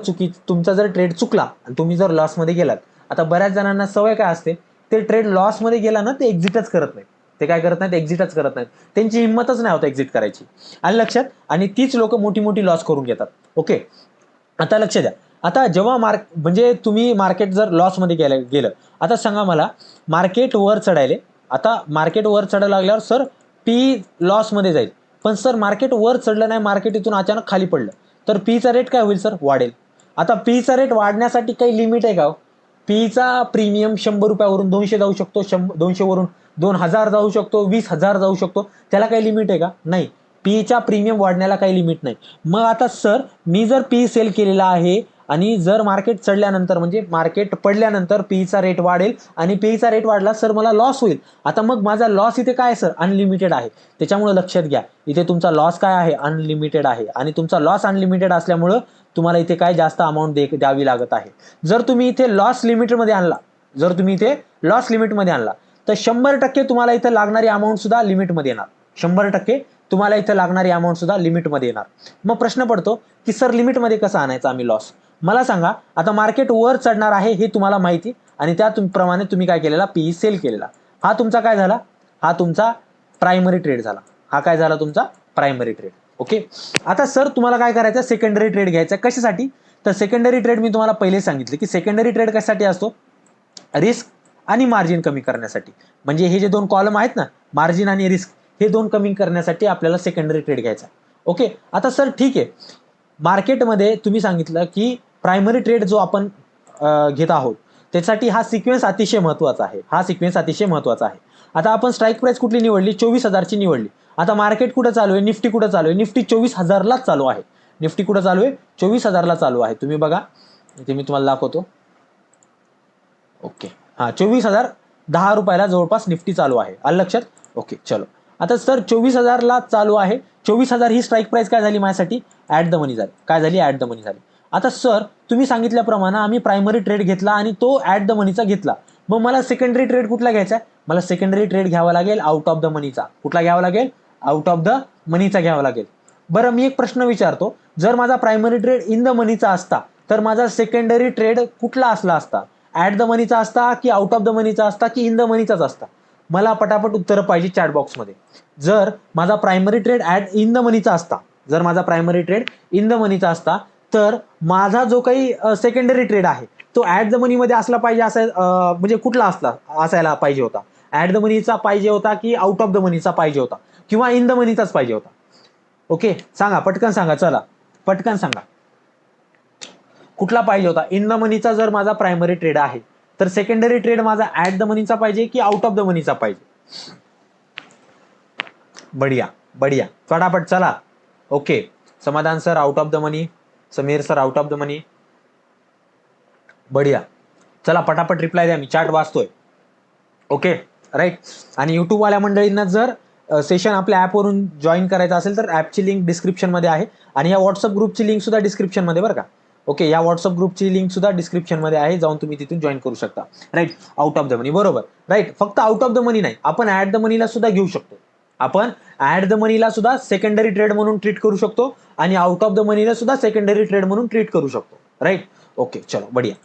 [SPEAKER 1] तुमचा जर ट्रेड चुकला आणि तुम्ही जर लॉसमध्ये गेलात, आता बऱ्याच जणांना सवय काय असते, ते ट्रेड लॉसमध्ये गेला ना ते एक्झिटच करत नाही, ते काय करत नाहीत, एक्झिटच करत नाहीत, त्यांची हिंमतच नाही होत एक्झिट करायची, आलं लक्षात. आणि तीच लोक मोठी मोठी लॉस करून घेतात. ओके, आता लक्ष द्या, आता जेव्हा म्हणजे तुम्ही मार्केट जर लॉसमध्ये गेलं, आता सांगा मला मार्केट वर चढायले, आता मार्केट वर चढायला लागल्यावर सर पी लॉसमध्ये जाईल, पण सर मार्केट वर चढलं नाही, मार्केट इथून अचानक खाली पडलं, तर पीचा रेट काय होईल सर, वाढेल. आता पीचा रेट वाढण्यासाठी काही लिमिट आहे का, पीचा प्रीमियम 100 रुपयावरून 200 जाऊ शकतो, 200 वरून 2,000 जाऊ शकतो, 20,000 जाऊ शकतो, त्याला काही लिमिट आहे का, नाही. पीचा प्रीमियम वाढण्याला काही लिमिट नाही. मग आता सर मी जर पी सेल केलेला आहे आणि जर मार्केट चढल्यानंतर म्हणजे मार्केट पडल्यानंतर पीचा रेट वाढेल आणि पीचा रेट वाढला सर मला लॉस होईल. आता मग माझा लॉस इथे काय सर, अनलिमिटेड आहे. त्याच्यामुळे लक्षात घ्या, इथे तुमचा लॉस काय आहे, अनलिमिटेड आहे, आणि तुमचा लॉस अनलिमिटेड असल्यामुळं तुम्हाला इथे काय जास्त अमाऊंट द्यावी लागत आहे. जर तुम्ही इथे लॉस लिमिटमध्ये आणला, तर 100% तुम्हाला इथे लागणारी अमाऊंट सुद्धा लिमिटमध्ये येणार, 100% तुम्हाला इथे लागणारी अमाऊंट सुद्धा लिमिटमध्ये येणार. मग प्रश्न पडतो की सर लिमिटमध्ये कसं आणायचा आम्ही लॉस, मला सांगा. आता मार्केट वर चढणार आहे हे तुम्हाला माहिती, आणि त्याप्रमाणे तुम्ही काय केलेला, पी सेल केलेला. हा तुमचा काय झाला, हा तुमचा प्रायमरी ट्रेड झाला, हा काय झाला तुमचा प्रायमरी ट्रेड. ओके, आता सर तुम्हाला काय करायचं, सेकंडरी ट्रेड घ्यायचा. कशासाठी, तर सेकंडरी ट्रेड मी तुम्हाला पहिले सांगितले की सेकंडरी ट्रेड कशासाठी असतो, रिस्क आणि मार्जिन कमी करण्यासाठी. म्हणजे हे जे 2 कॉलम आहेत ना, मार्जिन आणि रिस्क, हे 2 कमी करण्यासाठी आपल्याला सेकंडरी ट्रेड घ्यायचा. ओके, आता सर ठीक आहे, मार्केटमध्ये तुम्ही सांगितलं की प्रायमरी ट्रेड जो आपण घेत आहोत त्यासाठी हा सिक्वेन्स अतिशय महत्वाचा आहे, आता आपण स्ट्राईक प्राइस कुठली निवडली, 24,000 ची निवडली. आता मार्केट कुठं चालू आहे, निफ्टी कुठं चालू आहे, निफ्टी 24,000 चालू आहे, निफ्टी कुठं चालू आहे, 24,000 चालू आहे. तुम्ही बघा इथे मी तुम्हाला दाखवतो. ओके, हा 24,010 रुपयाला जवळपास निफ्टी चालू आहे, आलं लक्षात. ओके, चलो आता सर 24,000 चालू आहे, 24,000 ही स्ट्राईक प्राइस काय झाली माझ्यासाठी, ऍट द मनी झाली. काय झाली, ऍट द मनी झाली. आता सर तुम्ही सांगितल्याप्रमाणे आम्ही प्रायमरी ट्रेड घेतला आणि तो ऍट द मनीचा घेतला, मग मला सेकंडरी ट्रेड कुठला घ्यायचा, मला सेकंडरी ट्रेड घ्यावा लागेल आउट ऑफ द मनीचा. कुठला घ्यावा लागेल, आउट ऑफ द मनीचा घ्यावा लागेल. बरं मी एक प्रश्न विचारतो, जर माझा प्रायमरी ट्रेड इन द मनीचा असता तर माझा सेकंडरी ट्रेड कुठला असला असता, ऍट द मनीचा असता की आउट ऑफ द मनीचा असता की इन द मनीचाच असता, मला पटापट उत्तर पाहिजे चॅट बॉक्समध्ये. जर माझा प्रायमरी ट्रेड इन द मनीचा असता, जर माझा प्रायमरी ट्रेड इन द मनीचा असता, तर माझा जो काही सेकंडरी ट्रेड आहे तो ऍट द मनी मध्ये असला पाहिजे, असं म्हणजे कुठला असायला पाहिजे होता, ऍट द मनीचा पाहिजे होता की आउट ऑफ द मनीचा पाहिजे होता किंवा इन द मनीचाच पाहिजे होता. ओके, सांगा पटकन सांगा, चला पटकन सांगा कुठला पाहिजे होता. इन द मनीचा जर माझा प्रायमरी ट्रेड आहे तर सेकंडरी ट्रेड माझा ऍट द मनीचा पाहिजे की आउट ऑफ द मनीचा पाहिजे. बढिया बढिया, फटाफट चला. Okay, Samadhan sir out of the money, Sameer sir out of the money. बढिया. चला पटापट रिप्लाय द्या, मी चार्ट वाचतोय. Okay right. आणि युट्यूब वाल्या मंडळींना जर सेशन आपल्या ॲपवरून जॉईन करायचं असेल तर ॲपची लिंक डिस्क्रिप्शनमध्ये आहे आणि या व्हॉट्सअप ग्रुपची लिंक सुद्धा डिस्क्रिप्शनमध्ये बरं का. ओके, या व्हॉट्सअप ग्रुपची लिंक सुद्धा डिस्क्रिप्शनमध्ये आहे, जाऊन तुम्ही तिथून जॉईन करू शकता. राईट. आउट ऑफ द मनी बरोबर. राईट. फक्त आउट ऑफ द मनी नाही, आपण ॲट द मनीला सुद्धा घेऊ शकतो. आपण ॲट द मनीला सुद्धा सेकंडरी ट्रेड म्हणून ट्रीट करू शकतो आणि आउट ऑफ द मनीला सुद्धा सेकंडरी ट्रेड म्हणून ट्रीट करू शकतो. राईट. ओके चलो बढिया.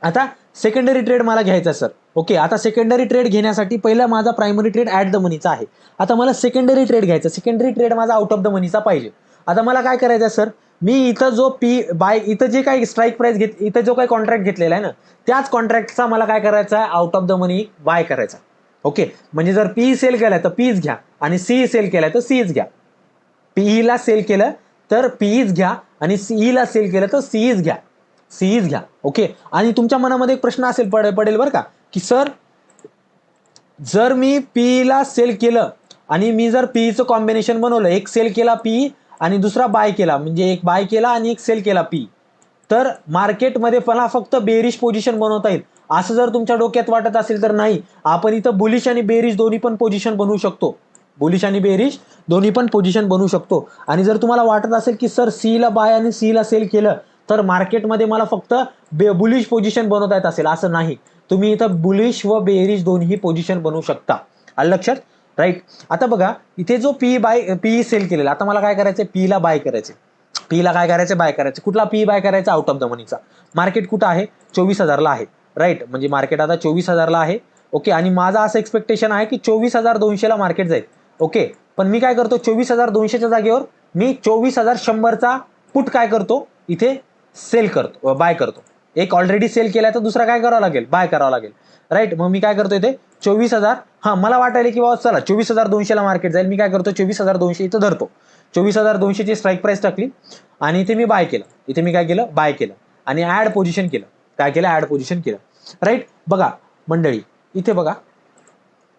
[SPEAKER 1] आता सेकंडरी ट्रेड मला घ्यायचा सर. ओके, आता सेकंडरी ट्रेड घेण्यासाठी पहिला माझा प्रायमरी ट्रेड ॲट द मनीचा आहे. आता मला सेकंडरी ट्रेड घ्यायचा, सेकंडरी ट्रेड माझा आउट ऑफ द मनीचा पाहिजे. आता मला काय करायचं सर, मी इथं जो पी बाय इथं जे काही स्ट्राईक प्राइस इथं जो काही कॉन्ट्रॅक्ट घेतलेला आहे ना, त्याच कॉन्ट्रॅक्टचा मला काय करायचा आहे, out of the money by करायचा. ओके, म्हणजे जर पी सेल केलाय तर पीच घ्या आणि सी सेल केलाय तर सीच घ्या. पीईला सेल केलं तर पीईच घ्या आणि सीईला सेल केलं तर सीईच घ्या. सीईच घ्या. ओके, आणि तुमच्या मनामध्ये एक प्रश्न असेल पडेल बरं का, की सर जर मी पीईला सेल केलं आणि मी जर पीईचं कॉम्बिनेशन बनवलं, एक सेल केला पीई आणि दुसरा बाय केला, म्हणजे एक बाय केला आणि एक सेल केला पी, तर मार्केटमध्ये मला फक्त बेरिश पोझिशन बनवता येईल असं जर तुमच्या डोक्यात वाटत असेल तर नाही, आपण इथं बुलिश आणि बेरिश दोन्ही पण पोझिशन बनवू शकतो. बुलिश आणि बेरिश दोन्ही पण पोझिशन बनवू शकतो. आणि जर तुम्हाला वाटत असेल की सर सीला बाय आणि सीला सेल केलं तर मार्केटमध्ये मला फक्त बुलिश पोझिशन बनवता येत असेल, असं नाही. तुम्ही इथं बुलिश व बेरिश दोन्ही पोझिशन बनवू शकता. आलं लक्षात. राईट. आता बघा इथे जो पी सेल केलेला, आता मला काय करायचं, पीला बाय करायचे. पीला काय करायचं, बाय करायचं. कुठला पी बाय करायचा, आउट ऑफ द मनीचा. मार्केट कुठं आहे, 24,000ला आहे. राईट, म्हणजे मार्केट आता 24,000ला आहे. ओके, आणि माझं असं एक्सपेक्टेशन आहे की 24,200ला मार्केट जाईल. ओके, पण मी काय करतो, 24,200च्या जागेवर मी 24,100चा पुट काय करतो, इथे सेल करतो, बाय करतो. एक ऑलरेडी सेल केलाय तर दुसरा काय करावं लागेल, बाय करावं लागेल. राईट. मग मी काय करतो इथे 24,000, हा मला वाटायला की बाबा चला 24,200ला मार्केट जाईल, मी काय करतो 24,200 इथं धरतो. 24,200ची स्ट्राईक प्राइस टाकली आणि इथे मी बाय केलं. इथे मी काय केलं, बाय केलं आणि ऍड पोझिशन केलं. काय केलं, ऍड पोझिशन केलं. राईट. बघा मंडळी, इथे बघा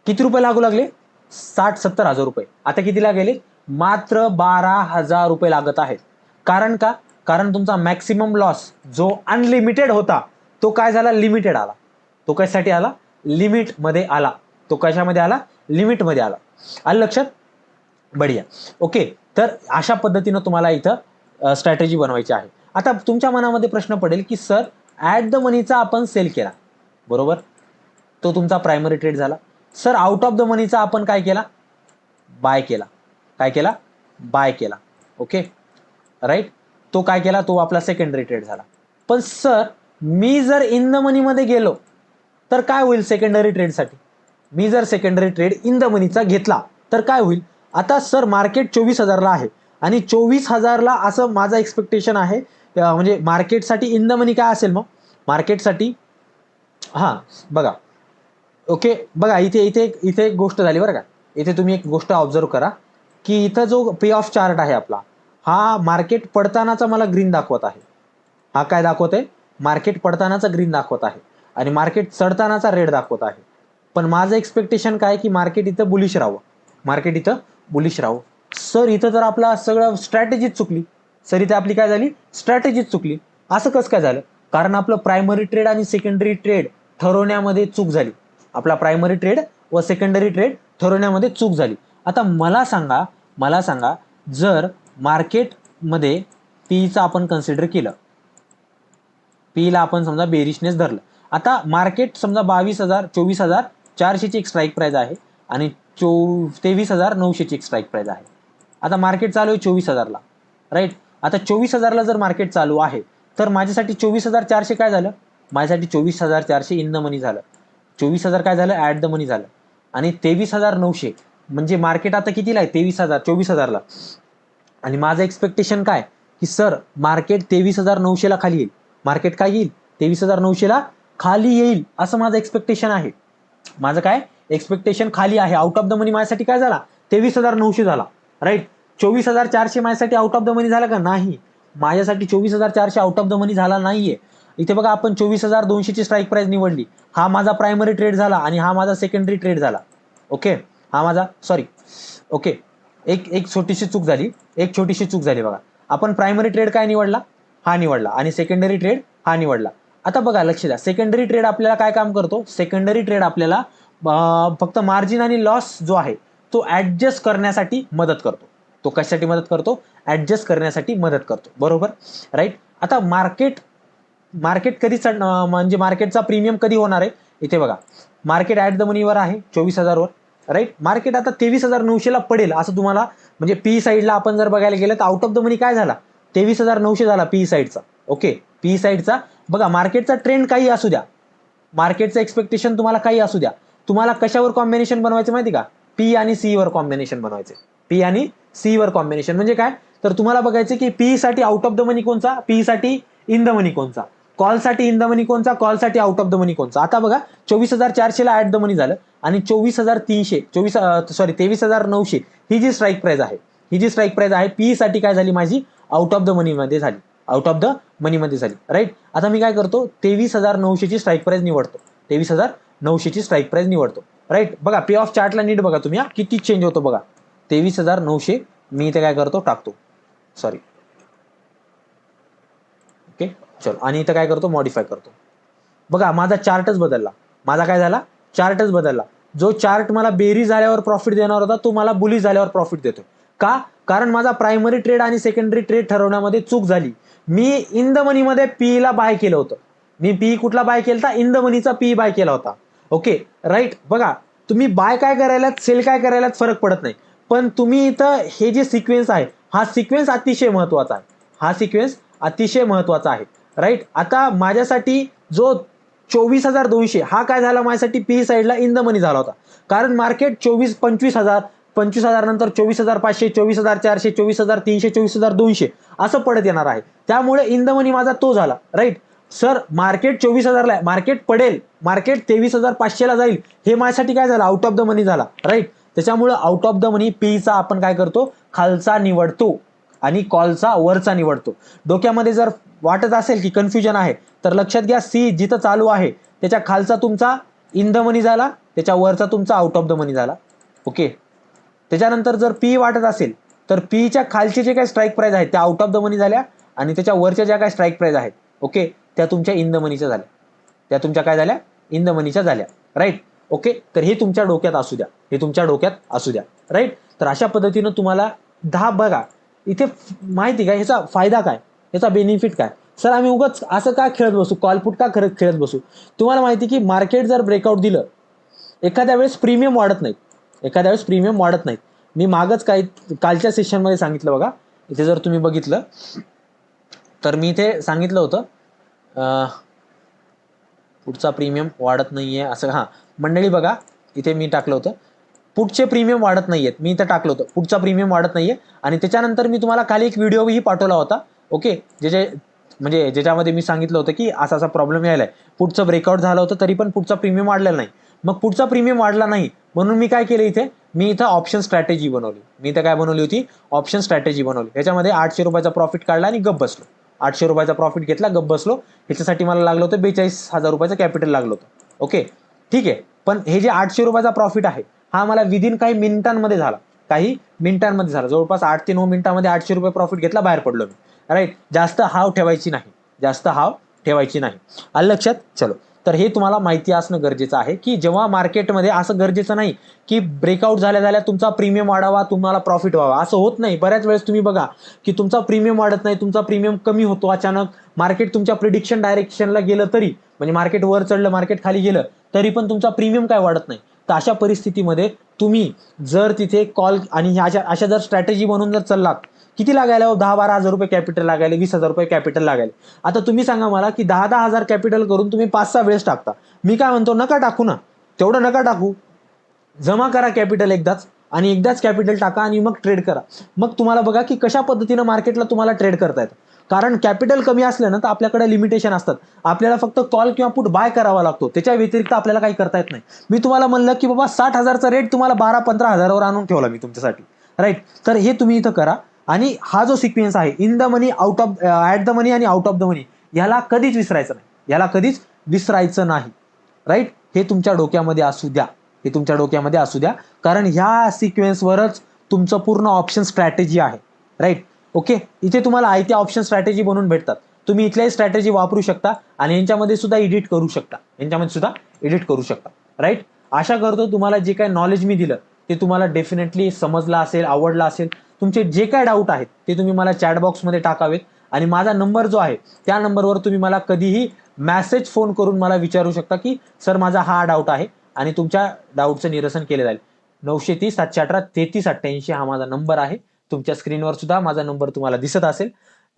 [SPEAKER 1] किती रुपये लागू लागले, 60-70 हजार रुपये. आता कितीला गेले, मात्र 12,000 रुपये लागत आहेत. कारण का, कारण तुमचा मॅक्सिमम लॉस जो अनलिमिटेड होता तो काय झाला, लिमिटेड आला. तो कशासाठी आला, लिमिट मध्ये आला. तो कशामध्ये आला, लिमिट मध्ये आला. आलं लक्षात. बढिया. ओके, तर अशा पद्धतीनं तुम्हाला इथं स्ट्रॅटेजी बनवायची आहे. आता तुमच्या मनामध्ये प्रश्न पडेल की सर ॲट द मनीचा आपण सेल केला बरोबर, तो तुमचा प्रायमरी ट्रेड झाला. सर आउट ऑफ द मनीचा आपण काय केला, बाय केला. काय केला, बाय केला. Okay right. तो काय केला, तो आपला सेकंडरी ट्रेड झाला. पण सर मी जर इन द मनीमध्ये गेलो तर काय होईल, सेकंडरी ट्रेडसाठी मी जर सेकंडरी ट्रेड इन द मनीचा घेतला तर काय होईल. आता सर मार्केट 24,000ला आहे आणि 24,000ला असं माझं एक्सपेक्टेशन आहे, म्हणजे मार्केटसाठी इन द मनी काय असेल मग मार्केटसाठी. हां बघा. ओके बघा इथे इथे इथे एक गोष्ट झाली बरं का. इथे तुम्ही एक गोष्ट ऑब्झर्व करा की इथं जो पे ऑफ चार्ट आहे आपला, हा मार्केट पडतानाचा मला ग्रीन दाखवत आहे. हा काय दाखवत आहे, मार्केट पडतानाचा ग्रीन दाखवत आहे आणि मार्केट चढतानाचा रेड दाखवत आहे. पण माझं एक्सपेक्टेशन काय की मार्केट इथं बुलिश राहावं, मार्केट इथं बुलिश राहावं. सर इथं तर आपला सगळं स्ट्रॅटेजीच चुकली. सर इथे आपली काय झाली, स्ट्रॅटेजीच चुकली. असं कसं काय झालं, कारण आपलं प्रायमरी ट्रेड आणि सेकंडरी ट्रेड ठरवण्यामध्ये चूक झाली. आपला प्रायमरी ट्रेड व सेकंडरी ट्रेड ठरवण्यामध्ये चूक झाली. आता मला सांगा जर मार्केटमध्ये पीचा आपण कन्सिडर केलं, पीला आपण समजा बेरिशनेस धरलं. आता मार्केट समजा 24,400ची एक स्ट्राईक प्राइस आहे आणि 23,900ची एक स्ट्राईक प्राइस आहे. आता मार्केट चालू आहे 24,000ला. राईट. आता 24,000ला जर मार्केट चालू आहे तर माझ्यासाठी 24,400 काय झालं, माझ्यासाठी 24,400 इन द मनी झालं. 24,000 काय झालं, ॲट द मनी झालं. आणि 23,900 म्हणजे मार्केट आता कितीला आहे, 24,000ला. आणि माझं एक्सपेक्टेशन काय की सर मार्केट 23,900ला खाली येईल. मार्केट काय येईल, 23,900ला खाली येईल असं माझं एक्सपेक्टेशन आहे. माझं काय एक्सपेक्टेशन खाली आहे. आउट ऑफ द मनी माझ्यासाठी काय झाला, 23,900 झाला. राईट. 24,400 माझ्यासाठी आउट ऑफ द मनी झाला का, नाही. माझ्यासाठी 24,400 आउट ऑफ द मनी झाला नाहीये. इथे बघा आपण 24,200ची स्ट्राईक प्राइस निवडली. हा माझा प्रायमरी ट्रेड झाला आणि हा माझा सेकंडरी ट्रेड झाला. ओके, हा माझा सॉरी. ओके, एक छोटीशी चूक झाली बघा. आपण प्रायमरी ट्रेड काय निवडला, हा निवडला आणि सेकंडरी ट्रेड हा निवडला. आता बघा लक्ष द्या, सेकंडरी ट्रेड आपल्याला काय काम करतो, सेकंडरी ट्रेड आपल्याला फक्त मार्जिन आणि लॉस जो आहे तो ऍडजस्ट करण्यासाठी मदत करतो. तो कशासाठी मदत करतो, ऍडजस्ट करण्यासाठी मदत करतो, बरोबर, राईट. आता मार्केट कधी म्हणजे मार्केटचा प्रीमियम कधी होणार आहे, इथे बघा मार्केट ऍट द मनीवर आहे 24,000 वर, राईट. मार्केट आता 23,900 ला पडेल असं तुम्हाला, म्हणजे पी साईडला आपण जर बघायला गेलं तर आउट ऑफ द मनी काय झाला, 23,900 झाला पी साईडचा. ओके, पी साईडचा बघा, मार्केटचा ट्रेंड काही असू द्या, मार्केटचं एक्सपेक्टेशन तुम्हाला काही असू द्या, तुम्हाला कशावर कॉम्बिनेशन बनवायचं माहिती का, पी आणि सी वर कॉम्बिनेशन बनवायचे. पी आणि सी वर कॉम्बिनेशन म्हणजे काय, तर तुम्हाला बघायचं की पी साठी आउट ऑफ द मनी कोणचा, पी साठी इन द मनी कोणचा, कॉल साठी इन द मनी कोणचा, कॉल साठी आउट ऑफ द मनी कोणचा. आता बघा 24,400 ला ऍट द मनी झालं आणि 23,900 ही जी स्ट्राईक प्राइस आहे, ही जी स्ट्राईक प्राइस आहे पी साठी काय झाली माझी, आउट ऑफ द मनी मध्ये झाली, आउट ऑफ द मनी मध्ये झाली, राईट. आता मी काय करतो, 23,900 ची स्ट्राईक प्राइस निवडतो, 23,900 ची स्ट्राईक प्राइस निवडतो, राईट. बघा पे ऑफ चार्टला नीट बघा तुम्ही, किती चेंज होतो बघा, 23,900 मी इथे काय करतो टाकतो, सॉरी, ओके चलो, आणि इथं काय करतो मॉडिफाय करतो. बघा माझा चार्टच बदलला, माझा काय झाला, चार्टच बदलला. जो चार्ट मला बेरीज झाल्यावर प्रॉफिट देणार होता तो मला बुलिश झाल्यावर प्रॉफिट देतो. का, कारण माझा प्रायमरी ट्रेड आणि सेकंडरी ट्रेड ठरवण्यामध्ये चूक झाली. मी इन द मनी मध्ये पी ला बाय केलं होतं, मी पी कुठला बाय केला होता, इन द मनीचा पी बाय केला होता. Okay right. बघा तुम्ही बाय काय करायला, सेल काय करायला फरक पडत नाही, पण तुम्ही इथं हे जे सिक्वेन्स आहे, हा सिक्वेन्स अतिशय महत्वाचा आहे, हा सिक्वेन्स अतिशय महत्वाचा आहे, राईट. आता माझ्यासाठी जो 24,200 हा काय झाला, माझ्यासाठी पी साईडला इन द मनी झाला होता, कारण मार्केट 25,000 नंतर 24,500, 24,400, 24,300, 24,200 असं पडत येणार आहे. त्यामुळे इन द मनी माझा तो झाला, राईट. सर मार्केट 24,000ला आहे, मार्केट पडेल, मार्केट 23,500 ला जाईल, हे माझ्यासाठी काय झालं, आउट ऑफ द मनी झाला, राईट. त्याच्यामुळे out of the money P चा आपण काय करतो, खालचा निवडतो आणि कॉलचा वरचा निवडतो. डोक्यामध्ये जर वाटत असेल की कन्फ्युजन आहे तर लक्षात घ्या, सी जिथं चालू आहे त्याच्या खालचा तुमचा इन द मनी झाला, त्याच्या वरचा तुमचा आउट ऑफ द मनी झाला. ओके, त्याच्यानंतर जर पी वाटत असेल तर पी च्या खालचे जे काही स्ट्राईक प्राइस आहेत त्या आउट ऑफ द मनी झाल्या आणि त्याच्या वरच्या ज्या काही स्ट्राईक प्राइस आहेत ओके त्या तुमच्या इन द मनीच्या झाल्या, त्या तुमच्या काय झाल्या, इन द मनीच्या झाल्या, राईट. ओके, तर हे तुमच्या डोक्यात असू द्या, हे तुमच्या डोक्यात असू द्या, राईट. तर अशा पद्धतीनं तुम्हाला 10 बघा इथे माहिती काय, ह्याचा फायदा काय, ह्याचा बेनिफिट काय. सर आम्ही उगाच असं का खेळत बसू, कॉलपुट का खेळत बसू. तुम्हाला माहिती की मार्केट जर ब्रेकआउट दिलं, एखाद्या वेळेस प्रीमियम वाढत नाहीत, एखाद्या वेळेस प्रीमियम वाढत नाहीत. मी मागच काही कालच्या सेशनमध्ये सांगितलं बघा, इथे जर तुम्ही बघितलं तर मी इथे सांगितलं होतं पुढचा प्रीमियम वाढत नाहीये असं. हा मंडळी बघा इथे मी टाकलं होतं पुढचे प्रीमियम वाढत नाहीयेत, मी इथं टाकलं होतं पुढचा प्रीमियम वाढत नाहीये. आणि त्याच्यानंतर मी तुम्हाला खाली एक व्हिडिओही पाठवला होता, ओके, म्हणजे ज्याच्यामध्ये मी सांगितलं होतं की असा असा प्रॉब्लेम यायलाय, पुढचं ब्रेकआउट झालं होतं तरी पण पुढचा प्रीमियम वाढलेला नाही. मग पुढचा प्रीमियम वाढला नाही म्हणून मी काय केलं, मी इथं ऑप्शन स्ट्रॅटेजी बनवली. मी इथं काय बनवली होती, ऑप्शन स्ट्रॅटेजी बनवली. ह्याच्यामध्ये 800 रुपयाचा प्रॉफिट काढला आणि गप्प बसलो, 800 रुपयाचा प्रॉफिट घेतला, गप्प बसलो. ह्याच्यासाठी मला लागलं होतं 42,000 रुपयाचं कॅपिटल लागलं होतं. ओके ठीक आहे, पण हे जे 800 रुपयाचा प्रॉफिट आहे हा मला विदिन काही मिनिटांमध्ये झाला, काही मिनिटांमध्ये झाला, जवळपास 8 ते 9 मिनिटांमध्ये 800 रुपये प्रॉफिट घेतला, बाहेर पडलो मी, राईट. जास्त हाव ठेवायची नाही, जास्त हाव ठेवायची नाही, आलं लक्षात. चलो, तर हे तुम्हाला माहिती असणं गरजेचं आहे की जेव्हा मार्केटमध्ये असं गरजेचं नाही की ब्रेकआउट झाल्या तुमचा प्रीमियम वाढावा, तुम्हाला प्रॉफिट व्हावा, असं होत नाही. बऱ्याच वेळेस तुम्ही बघा की तुमचा प्रीमियम वाढत नाही, तुमचा प्रीमियम कमी होतो अचानक, मार्केट तुमच्या प्रिडिक्शन डायरेक्शनला गेलं तरी, म्हणजे मार्केट वर चढलं मार्केट खाली गेलं तरी पण तुमचा प्रीमियम काय वाढत नाही. तर अशा परिस्थितीमध्ये तुम्ही जर तिथे कॉल आणि अशा जर स्ट्रॅटेजी बनवून जर चाललात, किती लागायला, 10-12 हजार रुपये कॅपिटल लागायला, 20,000 रुपये कॅपिटल लागायला. आता तुम्ही सांगा मला की 10-10 हजार कॅपिटल करून तुम्ही 5-6 वेळेस टाकता. मी काय म्हणतो, नका टाकू ना, तेवढं नका टाकू, जमा करा कॅपिटल एकदाच आणि एकदाच कॅपिटल टाका आणि मग ट्रेड करा. मग तुम्हाला बघा की कशा पद्धतीनं मार्केटला तुम्हाला ट्रेड करता येतं. कारण कॅपिटल कमी असलं ना तर आपल्याकडे लिमिटेशन असतात, आपल्याला फक्त कॉल किंवा पुट बाय करावा लागतो, त्याच्या व्यतिरिक्त आपल्याला काही करता येत नाही. मी तुम्हाला म्हणलं की बाबा 60,000चा रेट तुम्हाला 12-15 हजारावर आणून ठेवला मी तुमच्यासाठी, राईट. तर हे तुम्ही इथं करा. आणि हा जो सिक्वेन्स आहे in the money, out of, at the money आणि आउट ऑफ द मनी, याला कधीच विसरायचं नाही, याला कधीच विसरायचं नाही, राईट. हे तुमच्या डोक्यामध्ये असू द्या, हे तुमच्या डोक्यामध्ये असू द्या, कारण ह्या सिक्वेन्सवरच तुमचं पूर्ण ऑप्शन स्ट्रॅटेजी आहे, राईट. ओके, इथे तुम्हाला आयत्या ऑप्शन स्ट्रॅटेजी बनवून भेटतात. तुम्ही इथल्याही स्ट्रॅटेजी वापरू शकता आणि यांच्यामध्ये सुद्धा एडिट करू शकता, राईट. आशा करतो तुम्हाला जे काही नॉलेज मी दिलं ते तुम्हाला डेफिनेटली समजलं असेल, आवडलं असेल. तुमचे जे काय डाऊट आहेत ते तुम्ही मला चॅट बॉक्समध्ये टाकावेत आणि माझा नंबर जो आहे त्या नंबरवर तुम्ही मला कधीही मेसेज फोन करून मला विचारू शकता की सर माझा हा डाऊट आहे आणि तुमच्या डाऊटचं निरसन केलं जाईल. 930-718-3388 हा माझा नंबर आहे. तुमच्या स्क्रीनवर सुद्धा माझा नंबर तुम्हाला दिसत असेल.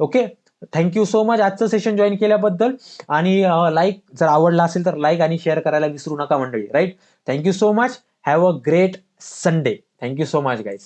[SPEAKER 1] ओके, थँक्यू सो मच आजचं सेशन जॉईन केल्याबद्दल. आणि लाईक जर आवडला असेल तर लाईक आणि शेअर करायला विसरू नका मंडळी, right. Thank you so much. Have a great Sunday. Thank you so much guys.